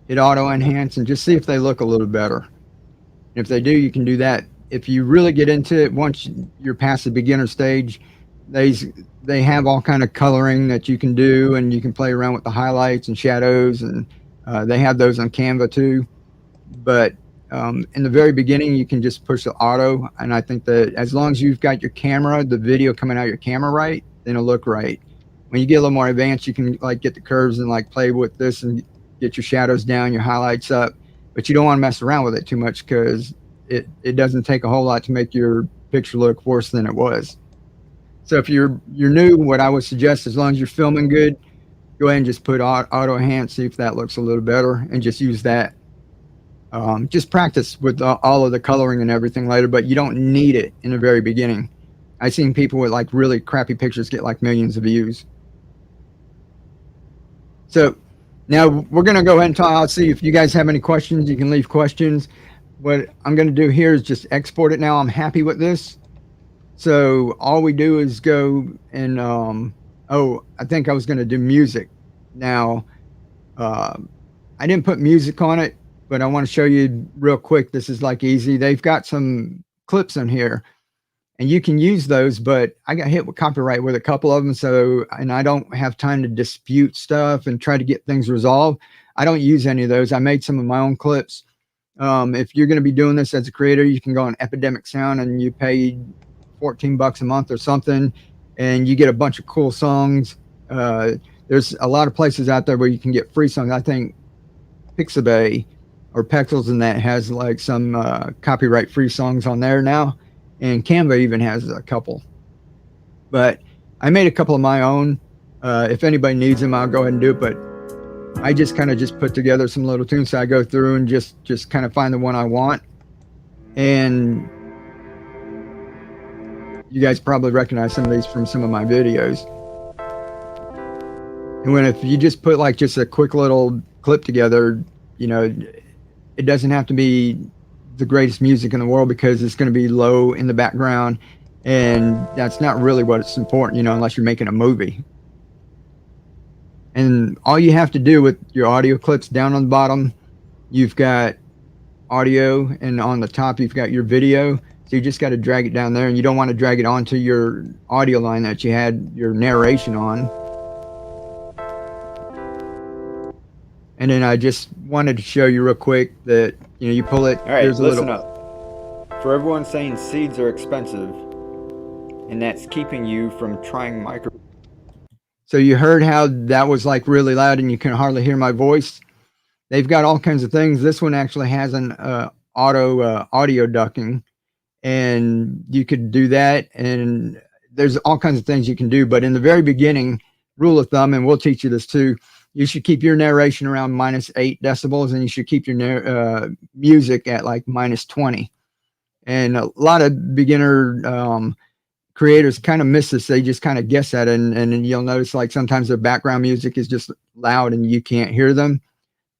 Speaker 1: hit auto enhance, and just see if they look a little better. And if they do, you can do that. If you really get into it, once you're past the beginner stage, they have all kind of coloring that you can do, and you can play around with the highlights and shadows, and they have those on Canva too. But in the very beginning, you can just push the auto, and I think that as long as you've got your camera, the video coming out your camera right, then it'll look right. When you get a little more advanced, you can like get the curves and like play with this and get your shadows down, your highlights up, but you don't want to mess around with it too much because it doesn't take a whole lot to make your picture look worse than it was. So if you're new, what I would suggest, as long as you're filming good, go ahead and just put auto enhance, see if that looks a little better, and just use that. Just practice with all of the coloring and everything later, but you don't need it in the very beginning. I've seen people with like really crappy pictures get like millions of views. So now we're going to go ahead and talk. I'll see if you guys have any questions. You can leave questions. What I'm going to do here is just export it now. I'm happy with this. So all we do is go and, I think I was going to do music. Now, I didn't put music on it, but I want to show you real quick. This is like easy. They've got some clips in here and you can use those, but I got hit with copyright with a couple of them. So, and I don't have time to dispute stuff and try to get things resolved. I don't use any of those. I made some of my own clips. If you're going to be doing this as a creator, you can go on Epidemic Sound and you pay $14 a month or something, and you get a bunch of cool songs. There's a lot of places out there where you can get free songs. I think Pixabay or Pexels and that has like some copyright free songs on there now, and Canva even has a couple. But I made a couple of my own. If anybody needs them, I'll go ahead and do it. But I just kind of just put together some little tunes. So I go through and just kind of find the one I want. And you guys probably recognize some of these from some of my videos. And if you just put like just a quick little clip together, you know, it doesn't have to be the greatest music in the world because it's going to be low in the background. And that's not really what's important, you know, unless you're making a movie. And all you have to do with your audio clips, down on the bottom, you've got audio, and on the top, you've got your video. So you just got to drag it down there, and you don't want to drag it onto your audio line that you had your narration on. And then I just wanted to show you real quick that, you know, you pull it.
Speaker 2: All right, listen up. For everyone saying seeds are expensive, and that's keeping you from trying micro.
Speaker 1: So you heard how that was like really loud and you can hardly hear my voice. They've got all kinds of things. This one actually has an audio ducking, and you could do that. And there's all kinds of things you can do. But in the very beginning, rule of thumb, and we'll teach you this too, you should keep your narration around -8 decibels, and you should keep your music at like -20. And a lot of beginner creators kind of miss this. They just kind of guess at it, and you'll notice like sometimes their background music is just loud and you can't hear them.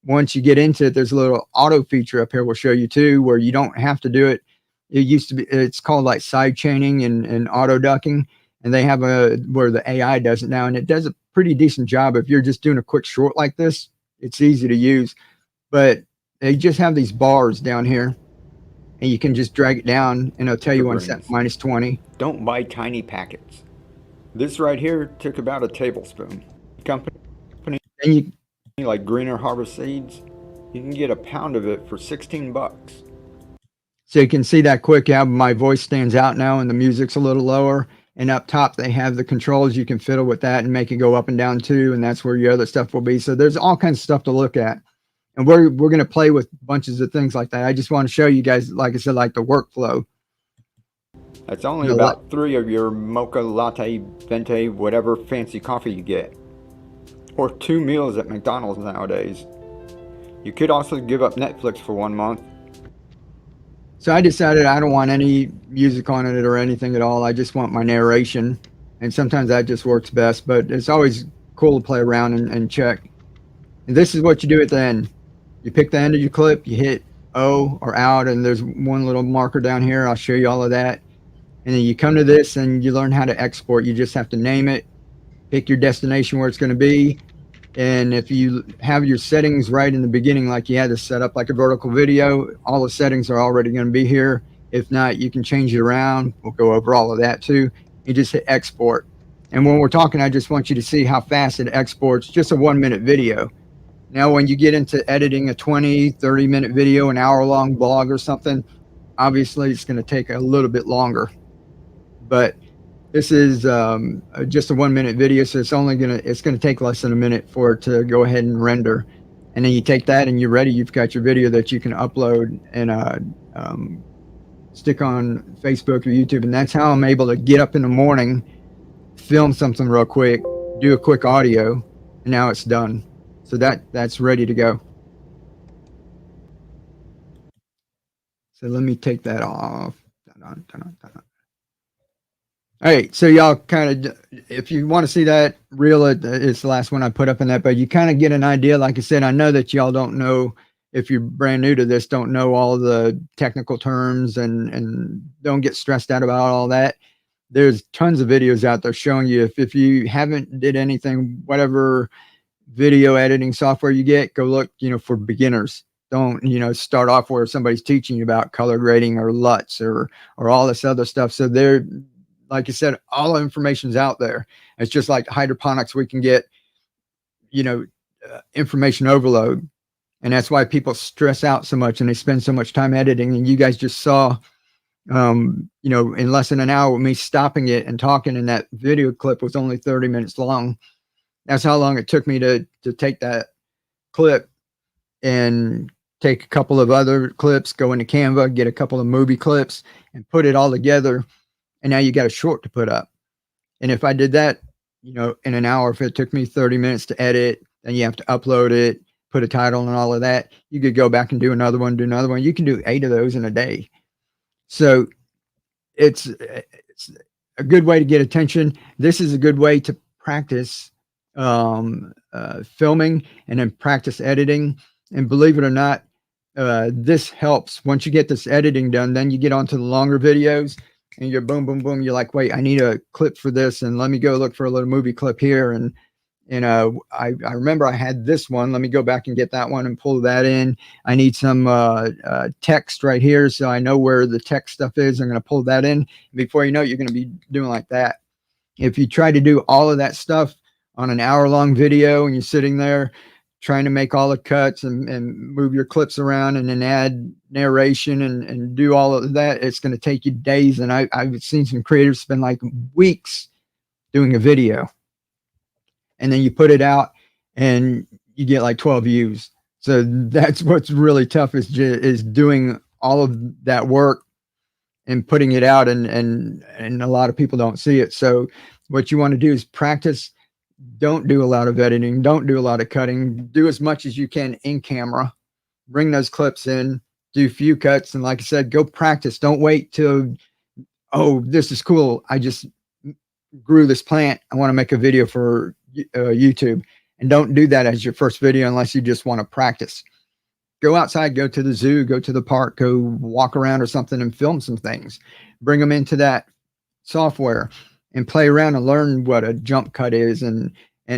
Speaker 1: Once you get into it, there's a little auto feature up here we'll show you too, where you don't have to do it. It used to be, it's called like side chaining and auto ducking, and they have where the AI does it now, and it does a pretty decent job. If you're just doing a quick short like this, it's easy to use. But they just have these bars down here, and you can just drag it down, and it'll tell you when it's at -20.
Speaker 2: Don't buy tiny packets. This right here took about a tablespoon. Company
Speaker 1: And you,
Speaker 2: like Greener Harvest Seeds, you can get a pound of it for 16 bucks.
Speaker 1: So you can see that quick how my voice stands out now and the music's a little lower. And up top, they have the controls. You can fiddle with that and make it go up and down too. And that's where your other stuff will be. So there's all kinds of stuff to look at. And we're going to play with bunches of things like that. I just want to show you guys, like I said, like the workflow.
Speaker 2: That's only about 3 of your mocha, latte, venti, whatever fancy coffee you get. Or 2 meals at McDonald's nowadays. You could also give up Netflix for 1 month.
Speaker 1: So I decided I don't want any music on it or anything at all. I just want my narration. And sometimes that just works best, but it's always cool to play around and check. And this is what you do at the end. You pick the end of your clip, you hit O or out, and there's one little marker down here. I'll show you all of that. And then you come to this and you learn how to export. You just have to name it, pick your destination where it's going to be. And if you have your settings right in the beginning, like you had to set up like a vertical video, all the settings are already going to be here. If not, you can change it around. We'll go over all of that too. You just hit export. And when we're talking, I just want you to see how fast it exports just a 1-minute video. Now, when you get into editing a 20, 30-minute video, an hour-long blog or something, obviously it's going to take a little bit longer. But this is just a 1-minute video, so it's going to take less than a minute for it to go ahead and render. And then you take that and you're ready. You've got your video that you can upload and stick on Facebook or YouTube. And that's how I'm able to get up in the morning, film something real quick, do a quick audio, and now it's done. So that's ready to go. So let me take that off. All right, so y'all kind of, if you want to see that reel, it's the last one I put up in that, but you kind of get an idea. Like I said, I know that y'all don't know, if you're brand new to this, don't know all the technical terms and don't get stressed out about all that. There's tons of videos out there showing you. If you haven't did anything, whatever video editing software you get, go look, for beginners. Don't, start off where somebody's teaching you about color grading or LUTs or all this other stuff. So they're, like you said, all the information's out there. It's just like hydroponics. We can get, information overload. And that's why people stress out so much and they spend so much time editing. And you guys just saw, in less than an hour with me stopping it and talking, and that video clip was only 30 minutes long. That's how long it took me to take that clip and take a couple of other clips, go into Canva, get a couple of movie clips and put it all together. And now you got a short to put up. And if I did that, in an hour, if it took me 30 minutes to edit, then you have to upload it, put a title and all of that. You could go back and do another one, You can do 8 of those in a day. So it's a good way to get attention. This is a good way to practice filming and then practice editing. And believe it or not, this helps. Once you get this editing done, then you get onto the longer videos. And you're boom, boom, boom. You're like, wait, I need a clip for this. And let me go look for a little movie clip here. And I remember I had this one. Let me go back and get that one and pull that in. I need some text right here. So I know where the text stuff is. I'm going to pull that in. Before you know it, you're going to be doing like that. If you try to do all of that stuff on an hour-long video and you're sitting there trying to make all the cuts and move your clips around and then add narration and do all of that, it's going to take you days. And I've seen some creators spend like weeks doing a video, and then you put it out and you get like 12 views. So that's what's really tough, is doing all of that work and putting it out, and a lot of people don't see it. So what you want to do is practice. Don't do a lot of editing. Don't do a lot of cutting. Do as much as you can in camera. Bring those clips in. Do a few cuts. And like I said, go practice. Don't wait till, oh, this is cool. I just grew this plant. I want to make a video for YouTube. And don't do that as your first video unless you just want to practice. Go outside. Go to the zoo. Go to the park. Go walk around or something and film some things. Bring them into that software and play around and learn what a jump cut is and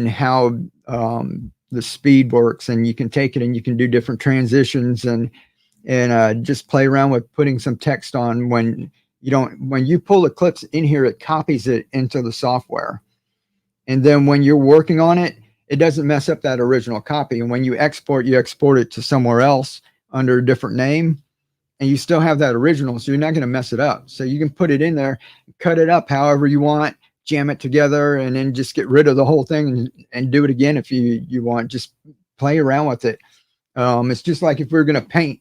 Speaker 1: how the speed works. And you can take it and you can do different transitions and just play around with putting some text on. When you pull the clips in here, it copies it into the software. And then when you're working on it, it doesn't mess up that original copy. And when you export it to somewhere else under a different name, and you still have that original, so you're not going to mess it up. So you can put it in there, cut it up however you want, jam it together, and then just get rid of the whole thing and do it again if you want. Just play around with it. It's just like if we're going to paint,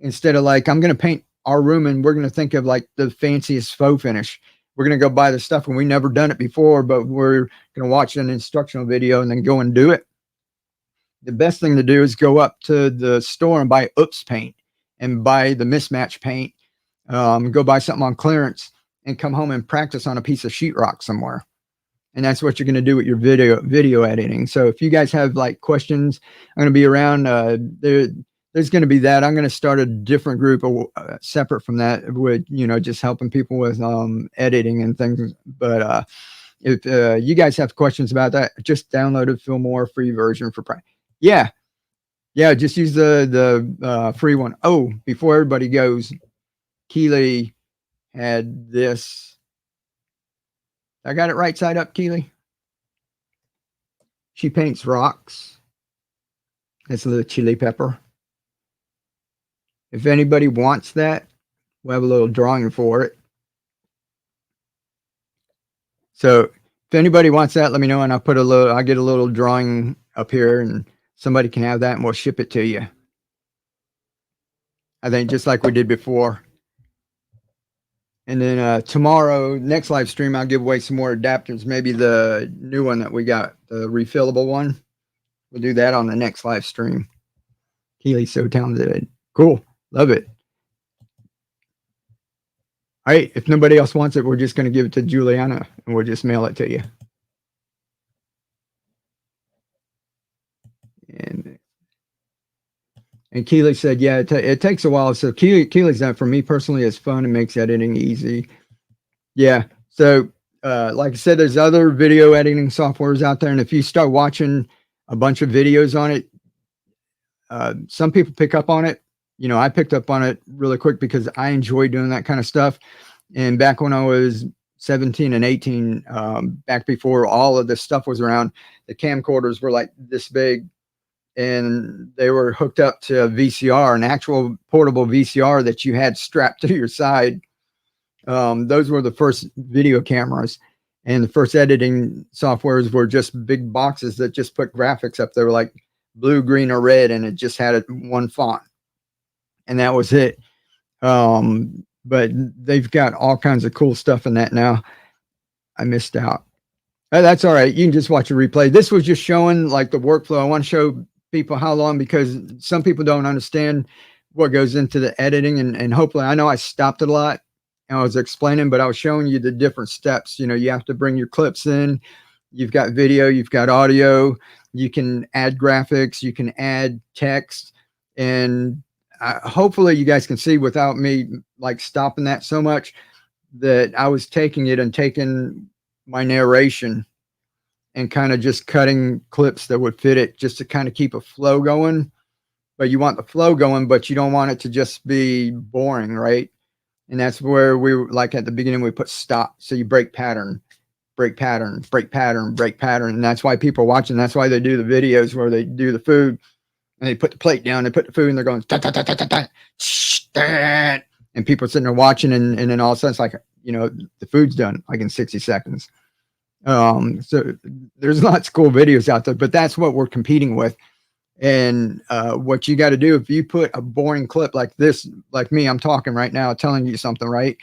Speaker 1: instead of like, I'm going to paint our room and we're going to think of like the fanciest faux finish. We're going to go buy the stuff and we never done it before, but we're going to watch an instructional video and then go and do it. The best thing to do is go up to the store and buy Oops paint and buy the mismatch paint. Go buy something on clearance and come home and practice on a piece of sheetrock somewhere. And that's what you're going to do with your video editing. So if you guys have like questions, I'm going to be around. There's going to be that. I'm going to start a different group separate from that with, just helping people with editing and things. But if you guys have questions about that, just download a Fillmore free version for practice. Yeah. Just use the free one. Oh, before everybody goes, Keely had this. I got it right side up, Keely. She paints rocks. That's a little chili pepper. If anybody wants that, we'll have a little drawing for it. So if anybody wants that, let me know, and I'll get a little drawing up here, and somebody can have that, and we'll ship it to you. I think just like we did before. And then tomorrow, next live stream, I'll give away some more adapters. Maybe the new one that we got, the refillable one. We'll do that on the next live stream. Keely's so talented. Cool. Love it. All right. If nobody else wants it, we're just going to give it to Juliana and we'll just mail it to you. And Keely said, yeah, it takes a while. So Keely's done, for me personally, it's fun and makes editing easy. Yeah. So like I said, there's other video editing softwares out there. And if you start watching a bunch of videos on it, some people pick up on it. I picked up on it really quick because I enjoy doing that kind of stuff. And back when I was 17 and 18, back before all of this stuff was around, the camcorders were like this big. And they were hooked up to a VCR, an actual portable VCR that you had strapped to your side. Those were the first video cameras. And the first editing softwares were just big boxes that just put graphics up. They were like blue, green, or red, and it just had one font. And that was it. But they've got all kinds of cool stuff in that now. I missed out. That's all right. You can just watch a replay. This was just showing like the workflow. I want to show people how long, because some people don't understand what goes into the editing, and hopefully, I know I stopped it a lot and I was explaining, but I was showing you the different steps. You have to bring your clips in. You've got video, you've got audio, you can add graphics, you can add text, and hopefully you guys can see without me like stopping that so much that I was taking it and taking my narration and kind of just cutting clips that would fit it, just to kind of keep a flow going. But you want the flow going, but you don't want it to just be boring, right? And that's where we were, like at the beginning, we put stop. So you break pattern, break pattern, break pattern, break pattern. And that's why people are watching. That's why they do the videos where they do the food and they put the plate down, they put the food, and they're going, ta, ta, ta, ta, ta, ta, and people are sitting there watching, and then all of a sudden it's like, the food's done like in 60 seconds. So there's lots of cool videos out there, but that's what we're competing with. And what you got to do, if you put a boring clip like this, like me, I'm talking right now, telling you something, right?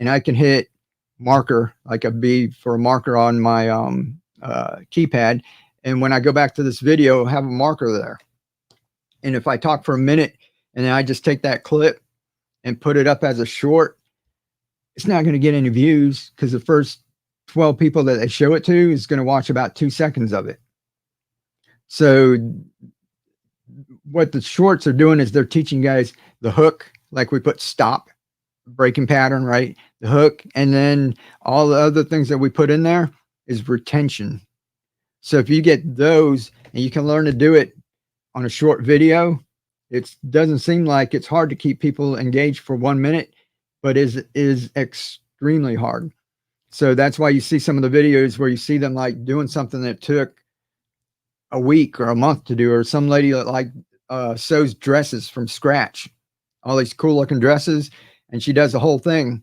Speaker 1: And I can hit marker, like a B for a marker on my keypad. And when I go back to this video, have a marker there. And if I talk for a minute and then I just take that clip and put it up as a short, it's not going to get any views, because the first 12 people that they show it to is going to watch about 2 seconds of it. So what the shorts are doing is they're teaching guys the hook, like we put stop, breaking pattern, right? The hook, and then all the other things that we put in there is retention. So if you get those and you can learn to do it on a short video, it doesn't seem like it's hard to keep people engaged for 1 minute, but is extremely hard. So that's why you see some of the videos where you see them like doing something that took a week or a month to do, or some lady that like sews dresses from scratch all these cool looking dresses, and she does the whole thing,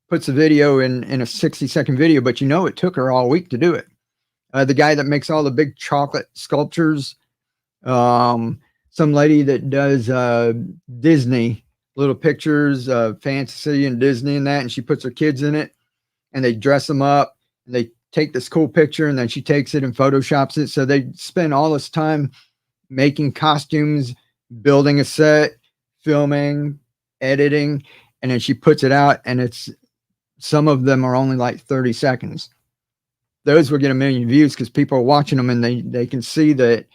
Speaker 1: puts the video in a 60-second video, but it took her all week to do it. The guy that makes all the big chocolate sculptures, some lady that does Disney little pictures of fantasy and Disney and that, and she puts her kids in it, and they dress them up, and they take this cool picture, and then she takes it and photoshops it. So they spend all this time making costumes, building a set, filming, editing, and then she puts it out, and some of them are only like 30 seconds. Those will get 1 million views because people are watching them, and they can see that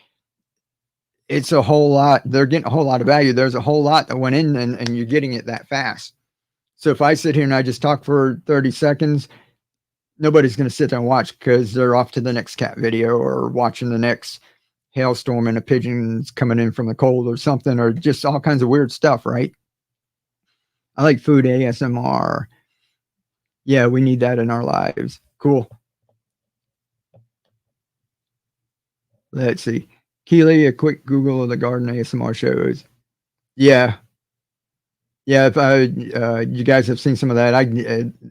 Speaker 1: it's a whole lot. They're getting a whole lot of value. There's a whole lot that went in, and you're getting it that fast. So if I sit here and I just talk for 30 seconds, nobody's going to sit there and watch because they're off to the next cat video or watching the next hailstorm and a pigeon's coming in from the cold or something, or just all kinds of weird stuff, right? I like food ASMR. Yeah, we need that in our lives. Cool. Let's see. Keely, a quick Google of the garden ASMR shows. Yeah. Yeah, if you guys have seen some of that,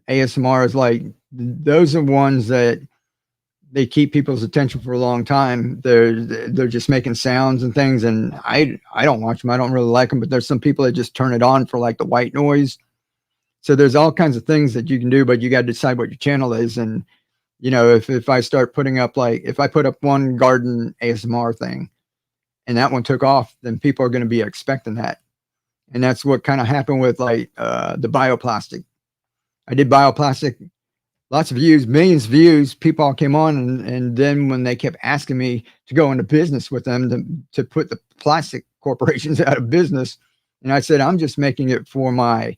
Speaker 1: ASMR is like, those are ones that they keep people's attention for a long time. They're just making sounds and things, and I don't watch them. I don't really like them, but there's some people that just turn it on for like the white noise. So there's all kinds of things that you can do, but you got to decide what your channel is. And if I start putting up, like if I put up one garden ASMR thing and that one took off, then people are going to be expecting that. And that's what kind of happened with like the bioplastic. I did bioplastic, lots of views, millions of views. People all came on, and then when they kept asking me to go into business with them to put the plastic corporations out of business, and I said, I'm just making it for my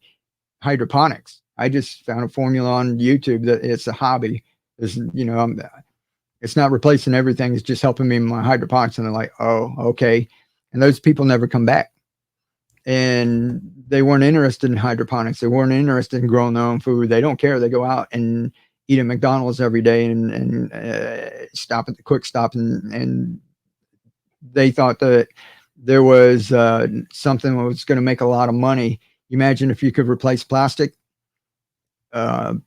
Speaker 1: hydroponics. I just found a formula on YouTube that it's a hobby. It's, it's not replacing everything. It's just helping me in my hydroponics. And they're like, oh, okay. And those people never come back. And they weren't interested in hydroponics. They weren't interested in growing their own food. They don't care. They go out and eat at McDonald's every day and stop at the quick stop. And they thought that there was something that was going to make a lot of money. Imagine if you could replace plastic.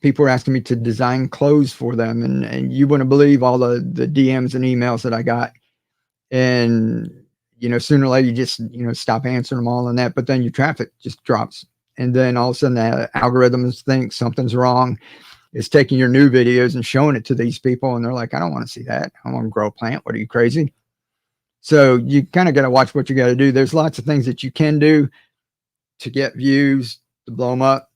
Speaker 1: People were asking me to design clothes for them. And you wouldn't believe all the DMs and emails that I got. And sooner or later, you just, stop answering them all and that, but then your traffic just drops. And then all of a sudden the algorithms think something's wrong. It's taking your new videos and showing it to these people. And they're like, I don't want to see that. I want to grow a plant. What, are you crazy? So you kind of got to watch what you got to do. There's lots of things that you can do to get views, to blow them up.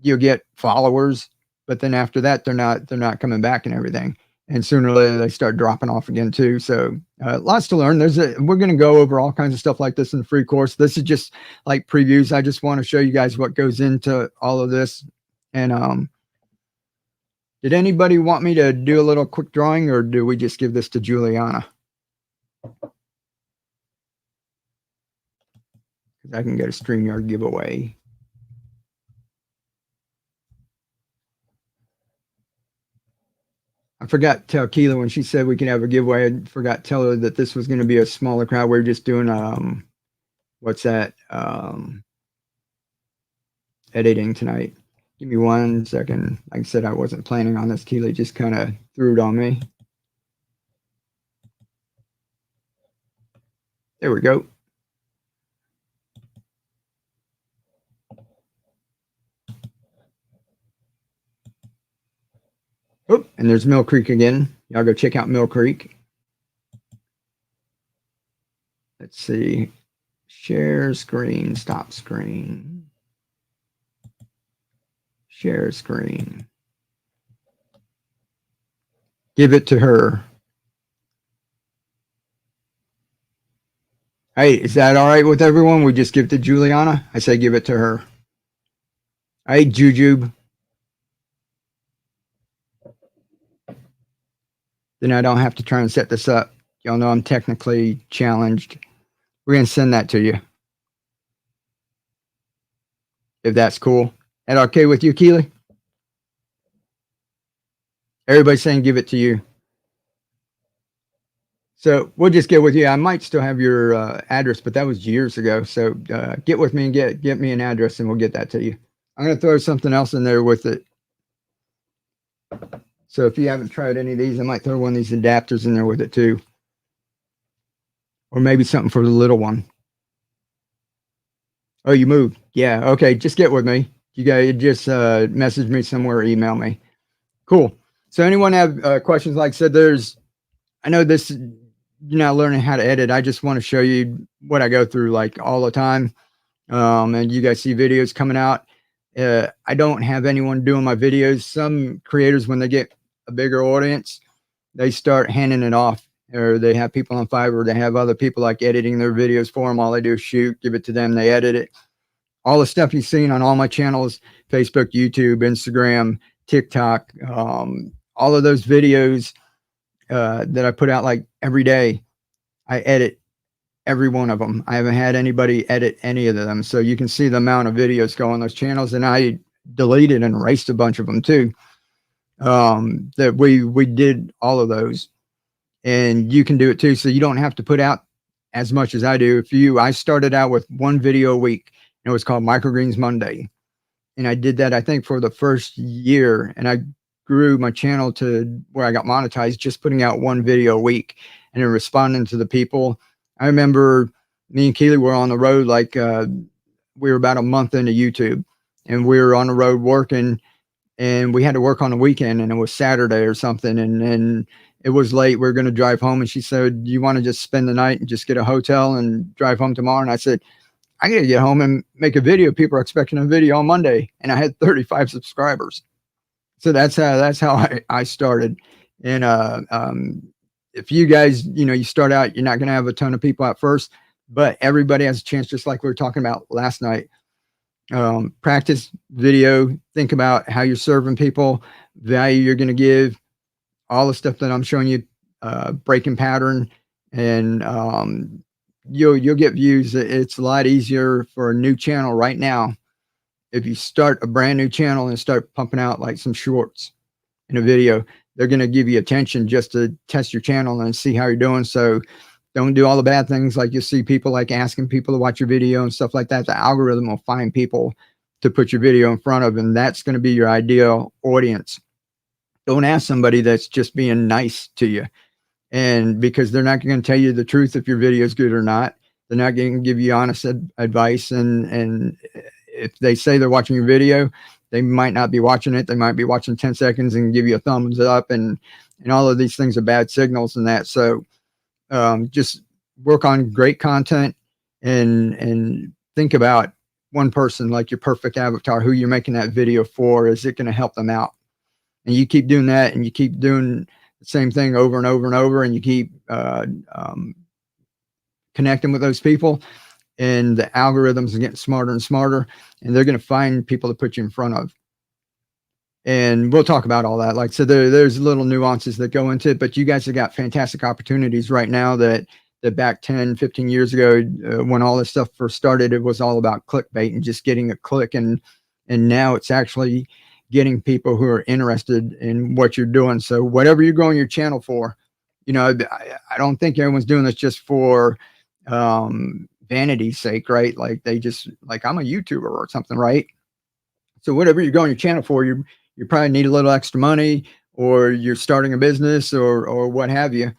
Speaker 1: You'll get followers, but then after that, they're not coming back and everything. And sooner or later they start dropping off again too. So lots to learn. We're going to go over all kinds of stuff like this in the free course. This is just like previews. I just want to show you guys what goes into all of this. And did anybody want me to do a little quick drawing, or do we just give this to Juliana? Because I can get a StreamYard giveaway. I forgot to tell Keela when she said we can have a giveaway. I forgot to tell her that this was going to be a smaller crowd. We're just doing what's that? Editing tonight. Give me 1 second. Like I said, I wasn't planning on this. Keela just kind of threw it on me. There we go. Oh, and there's Mill Creek again. Y'all go check out Mill Creek. Let's see. Share screen, stop screen. Share screen. Give it to her. Hey, is that all right with everyone? We just give it to Juliana? I say give it to her. Hey, Jujube. Then I don't have to try and set this up. Y'all know I'm technically challenged. We're going to send that to you. If that's cool. That okay with you, Keely? Everybody's saying give it to you. So we'll just get with you. I might still have your address, but that was years ago. So get with me and get me an address, and we'll get that to you. I'm going to throw something else in there with it. So if you haven't tried any of these, I might throw one of these adapters in there with it too. Or maybe something for the little one. Oh, you moved. Yeah. Okay. Just get with me. You guys just message me somewhere or email me. Cool. So anyone have questions? Like I said, I know this, you're not learning how to edit. I just want to show you what I go through like all the time. And you guys see videos coming out. I don't have anyone doing my videos. Some creators, when they get a bigger audience, they start handing it off, or they have people on Fiverr. They have other people like editing their videos for them. All they do is shoot, give it to them. They edit it. All the stuff you've seen on all my channels, Facebook, YouTube, Instagram, TikTok, all of those videos that I put out like every day, I edit every one of them. I haven't had anybody edit any of them. So you can see the amount of videos go on those channels, and I deleted and erased a bunch of them too. That we did all of those, and you can do it too. So you don't have to put out as much as I do. I started out with one video a week, and it was called Microgreens Monday. And I did that, I think, for the first year, and I grew my channel to where I got monetized just putting out one video a week and then responding to the people. I remember me and Keely were on the road, like we were about a month into YouTube, and we were on the road working, and we had to work on the weekend, and it was Saturday or something, and it was late. We were going to drive home, and she said, "Do you want to just spend the night and just get a hotel and drive home tomorrow?" And I said, "I got to get home and make a video. People are expecting a video on Monday," and I had 35 subscribers. So that's how I started. And if you guys, you start out, you're not going to have a ton of people at first, but everybody has a chance, just like we were talking about last night. Practice video, think about how you're serving people, value you're going to give, all the stuff that I'm showing you, breaking pattern, and you'll get views. It's a lot easier for a new channel right now. If you start a brand new channel and start pumping out like some shorts in a video, they're going to give you attention just to test your channel and see how you're doing. So don't do all the bad things. Like you see people like asking people to watch your video and stuff like that. The algorithm will find people to put your video in front of, and that's going to be your ideal audience. Don't ask somebody that's just being nice to you, and because they're not going to tell you the truth if your video is good or not. They're not going to give you honest advice, and if they say they're watching your video, they might not be watching it. They might be watching 10 seconds and give you a thumbs up, and all of these things are bad signals and that. So just work on great content, and think about one person, like your perfect avatar, who you're making that video for. Is it going to help them out? And you keep doing that, and you keep doing the same thing over and over and over, and you keep connecting with those people, and the algorithms are getting smarter and smarter, and they're going to find people to put you in front of. And we'll talk about all that. Like, so there's little nuances that go into it, but you guys have got fantastic opportunities right now that back 10, 15 years ago, when all this stuff first started, it was all about clickbait and just getting a click. And now it's actually getting people who are interested in what you're doing. So whatever you're growing your channel for, I don't think everyone's doing this just for vanity's sake, right? Like they just like, I'm a YouTuber or something, right? So whatever you're growing your channel for, you probably need a little extra money, or you're starting a business, or what have you.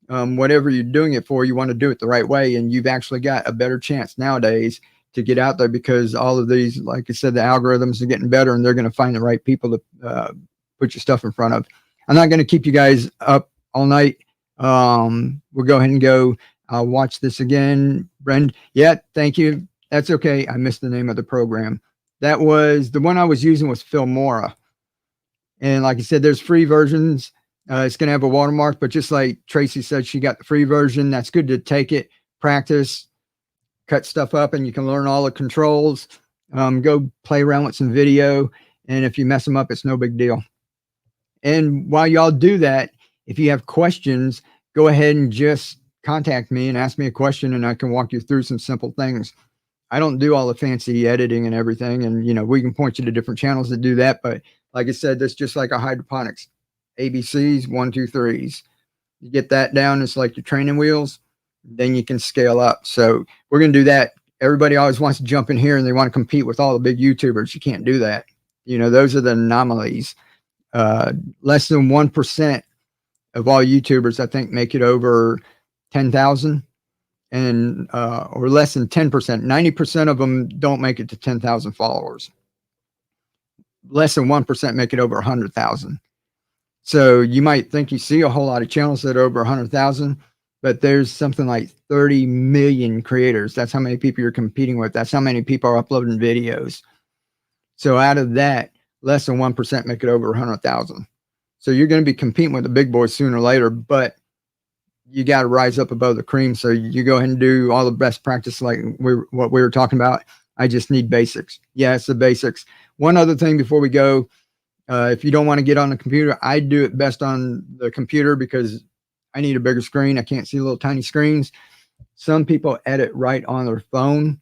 Speaker 1: Whatever you're doing it for, you want to do it the right way, and you've actually got a better chance nowadays to get out there, because all of these, like I said, the algorithms are getting better, and they're going to find the right people to put your stuff in front of. I'm not going to keep you guys up all night. We'll go ahead and go. I'll watch this again. Brend, yeah, thank you. That's okay. I missed the name of the program. That was the one I was using was Filmora. And like I said, there's free versions. It's going to have a watermark, but just like Tracy said, she got the free version. That's good to take it, practice, cut stuff up, and you can learn all the controls. Go play around with some video. And if you mess them up, it's no big deal. And while y'all do that, if you have questions, go ahead and just contact me and ask me a question, and I can walk you through some simple things. I don't do all the fancy editing and everything. And, we can point you to different channels that do that. But like I said, that's just like a hydroponics. ABCs, 1, 2, 3s. You get that down, it's like your training wheels, then you can scale up. So we're going to do that. Everybody always wants to jump in here and they want to compete with all the big YouTubers. You can't do that. Those are the anomalies. Less than 1% of all YouTubers, I think, make it over 10,000, and or less than 10%. 90% of them don't make it to 10,000 followers. Less than 1% make it over 100,000. So you might think you see a whole lot of channels that are over 100,000, but there's something like 30 million creators. That's how many people you're competing with. That's how many people are uploading videos. So out of that, less than 1% make it over 100,000. So you're going to be competing with the big boys sooner or later, but you got to rise up above the cream. So you go ahead and do all the best practice, like what we were talking about. I just need basics. Yeah, it's the basics. One other thing before we go, if you don't want to get on the computer, I do it best on the computer because I need a bigger screen. I can't see little tiny screens. Some people edit right on their phone.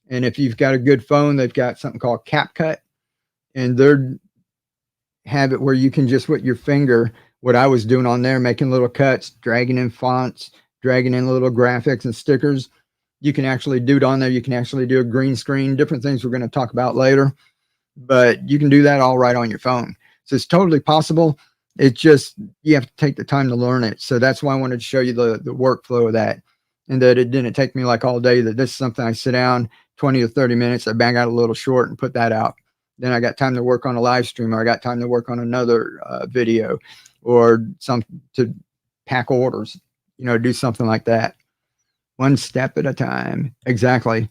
Speaker 1: And if you've got a good phone, they've got something called CapCut. And they're have it where you can just with your finger, what I was doing on there, making little cuts, dragging in fonts, dragging in little graphics and stickers. You can actually do it on there. You can actually do a green screen, different things we're going to talk about later. But you can do that all right on your phone. So it's totally possible. It's just you have to take the time to learn it. So that's why I wanted to show you the workflow of that, and that it didn't take me like all day. That this is something I sit down 20 or 30 minutes, I bang out a little short and put that out. Then I got time to work on a live stream, or I got time to work on another video, or some to pack orders, do something like that. One step at a time. Exactly.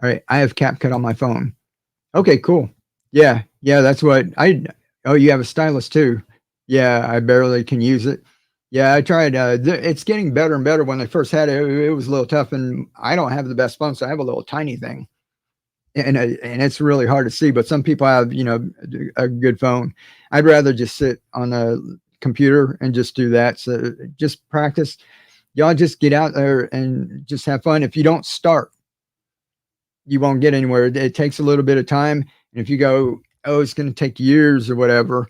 Speaker 1: All right. I have CapCut on my phone. Okay, cool. Yeah. That's what oh, you have a stylus too. Yeah. I barely can use it. Yeah. I tried. It's getting better and better. When I first had it, it was a little tough, and I don't have the best phone. So I have a little tiny thing. And it's really hard to see, but some people have, a good phone. I'd rather just sit on a computer and just do that. So just practice. Y'all just get out there and just have fun. If you don't start, you won't get anywhere. It takes a little bit of time. And if you go, oh, it's going to take years or whatever,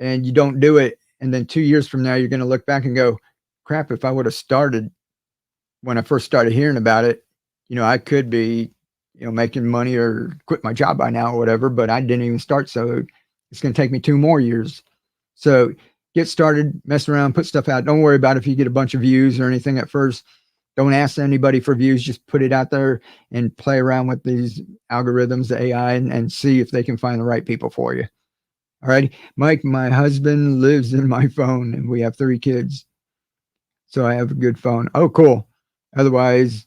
Speaker 1: and you don't do it, and then 2 years from now, you're going to look back and go, crap, if I would have started when I first started hearing about it, I could be, making money or quit my job by now or whatever, but I didn't even start. So it's going to take me 2 more years. So get started, mess around, put stuff out. Don't worry about if you get a bunch of views or anything at first. Don't ask anybody for views. Just put it out there and play around with these algorithms, the AI, and see if they can find the right people for you. All right. Mike, my husband lives in my phone, and we have 3 kids. So I have a good phone. Oh, cool. Otherwise,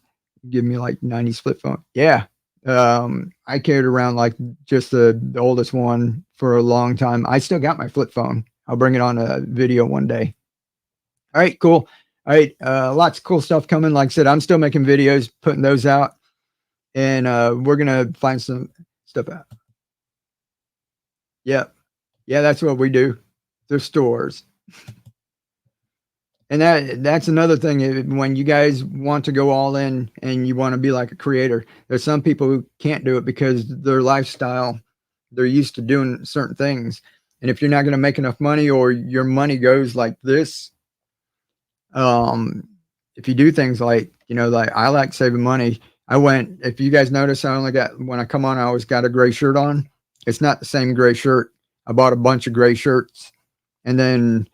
Speaker 1: give me like 90s flip phone. Yeah. I carried around like just the oldest one for a long time. I still got my flip phone. I'll bring it on a video one day. All right, cool. All right, lots of cool stuff coming. Like I said, I'm still making videos, putting those out, and we're gonna find some stuff out. Yeah, that's what we do. They're stores. And that's another thing. When you guys want to go all in and you want to be like a creator, there's some people who can't do it because their lifestyle, they're used to doing certain things. And if you're not going to make enough money, or your money goes like this, if you do things like, like I like saving money. If you guys notice, when I come on, I always got a gray shirt on. It's not the same gray shirt. I bought a bunch of gray shirts, and then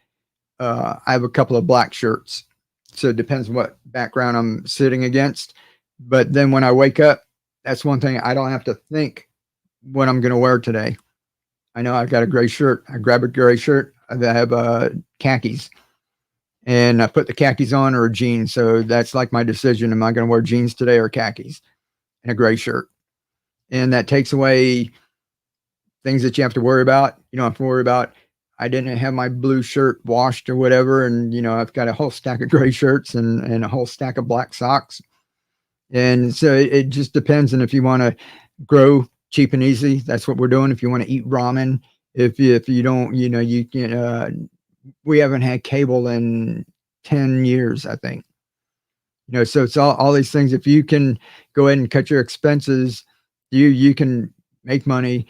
Speaker 1: I have a couple of black shirts. So it depends what background I'm sitting against. But then when I wake up, that's one thing. I don't have to think what I'm going to wear today. I know I've got a gray shirt. I grab a gray shirt. I have khakis, and I put the khakis on, or jeans. So that's like my decision. Am I going to wear jeans today or khakis and a gray shirt? And that takes away things that you have to worry about. You don't have to worry about, I didn't have my blue shirt washed or whatever. And, I've got a whole stack of gray shirts and a whole stack of black socks. And so it just depends. And if you want to grow cheap and easy, that's what we're doing. If you want to eat ramen, if you don't, you can, we haven't had cable in 10 years, I think. So it's all these things. If you can go ahead and cut your expenses, you can make money.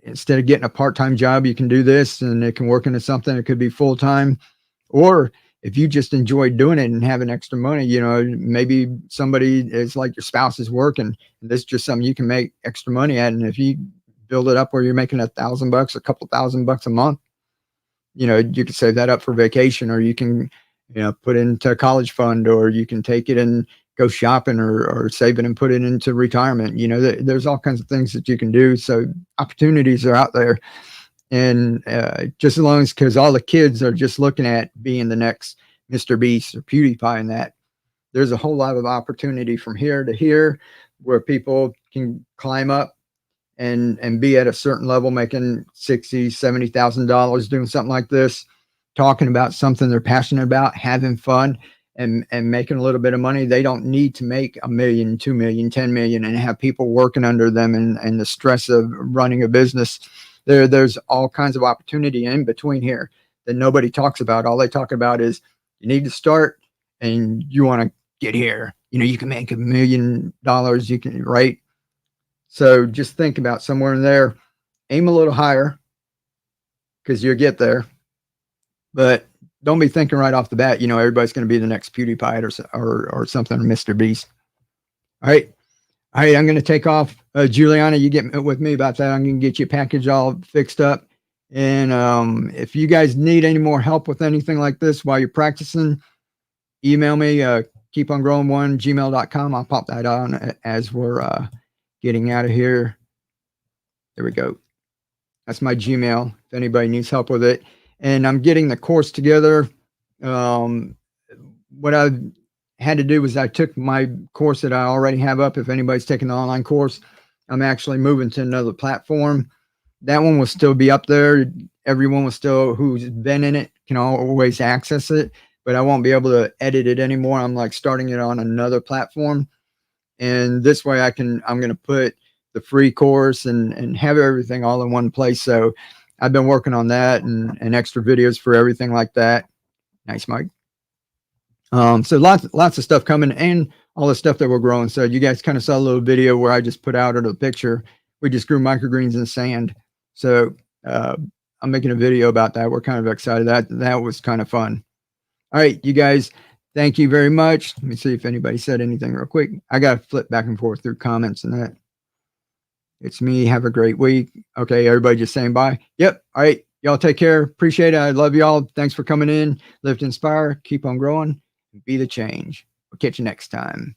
Speaker 1: Instead of getting a part-time job, you can do this, and it can work into something. It could be full-time. Or if you just enjoy doing it and having extra money, you know, maybe somebody is like your spouse is working, and this is just something you can make extra money at. And if you build it up where you're making $1,000, a couple $1,000 a month, you know, you can save that up for vacation, or you can, you know, put it into a college fund, or you can take it and go shopping, or save it and put it into retirement. You know, there's all kinds of things that you can do. So opportunities are out there. And just as long as, because all the kids are just looking at being the next Mr. Beast or PewDiePie, and that there's a whole lot of opportunity from here to here where people can climb up and be at a certain level, making $60,000-$70,000 doing something like this, talking about something they're passionate about, having fun, and making a little bit of money. They don't need to make $1 million, $2 million, $10 million, and have people working under them, and the stress of running a business. There's all kinds of opportunity in between here that nobody talks about. All they talk about is you need to start and you want to get here. You know, you can make $1 million. You can, right? So just think about somewhere in there, aim a little higher because you'll get there. But don't be thinking right off the bat, you know, everybody's going to be the next PewDiePie or something, or Mr. Beast. All right. All right, I'm going to take off. Juliana, you get with me about that. I'm going to get your package all fixed up. And if you guys need any more help with anything like this while you're practicing, email me, keepongrowing1@gmail.com. I'll pop that on as we're getting out of here. There we go. That's my Gmail if anybody needs help with it. And I'm getting the course together. What I had to do was I took my course that I already have up. If anybody's taking the online course, I'm actually moving to another platform. That one will still be up there. Everyone will still, who's been in it, can always access it, but I won't be able to edit it anymore. I'm like starting it on another platform. And this way I'm going to put the free course and have everything all in one place. So I've been working on that and extra videos for everything like that. Nice, Mike. So lots of stuff coming, and all the stuff that we're growing. So you guys kind of saw a little video where I just put out a picture. We just grew microgreens in sand. So I'm making a video about that. We're kind of excited. That was kind of fun. All right, you guys, thank you very much. Let me see if anybody said anything real quick. I got to flip back and forth through comments and that. It's me. Have a great week. Okay, everybody just saying bye. Yep. All right. Y'all take care. Appreciate it. I love y'all. Thanks for coming in. Live to inspire. Keep on growing. Be the change. We'll catch you next time.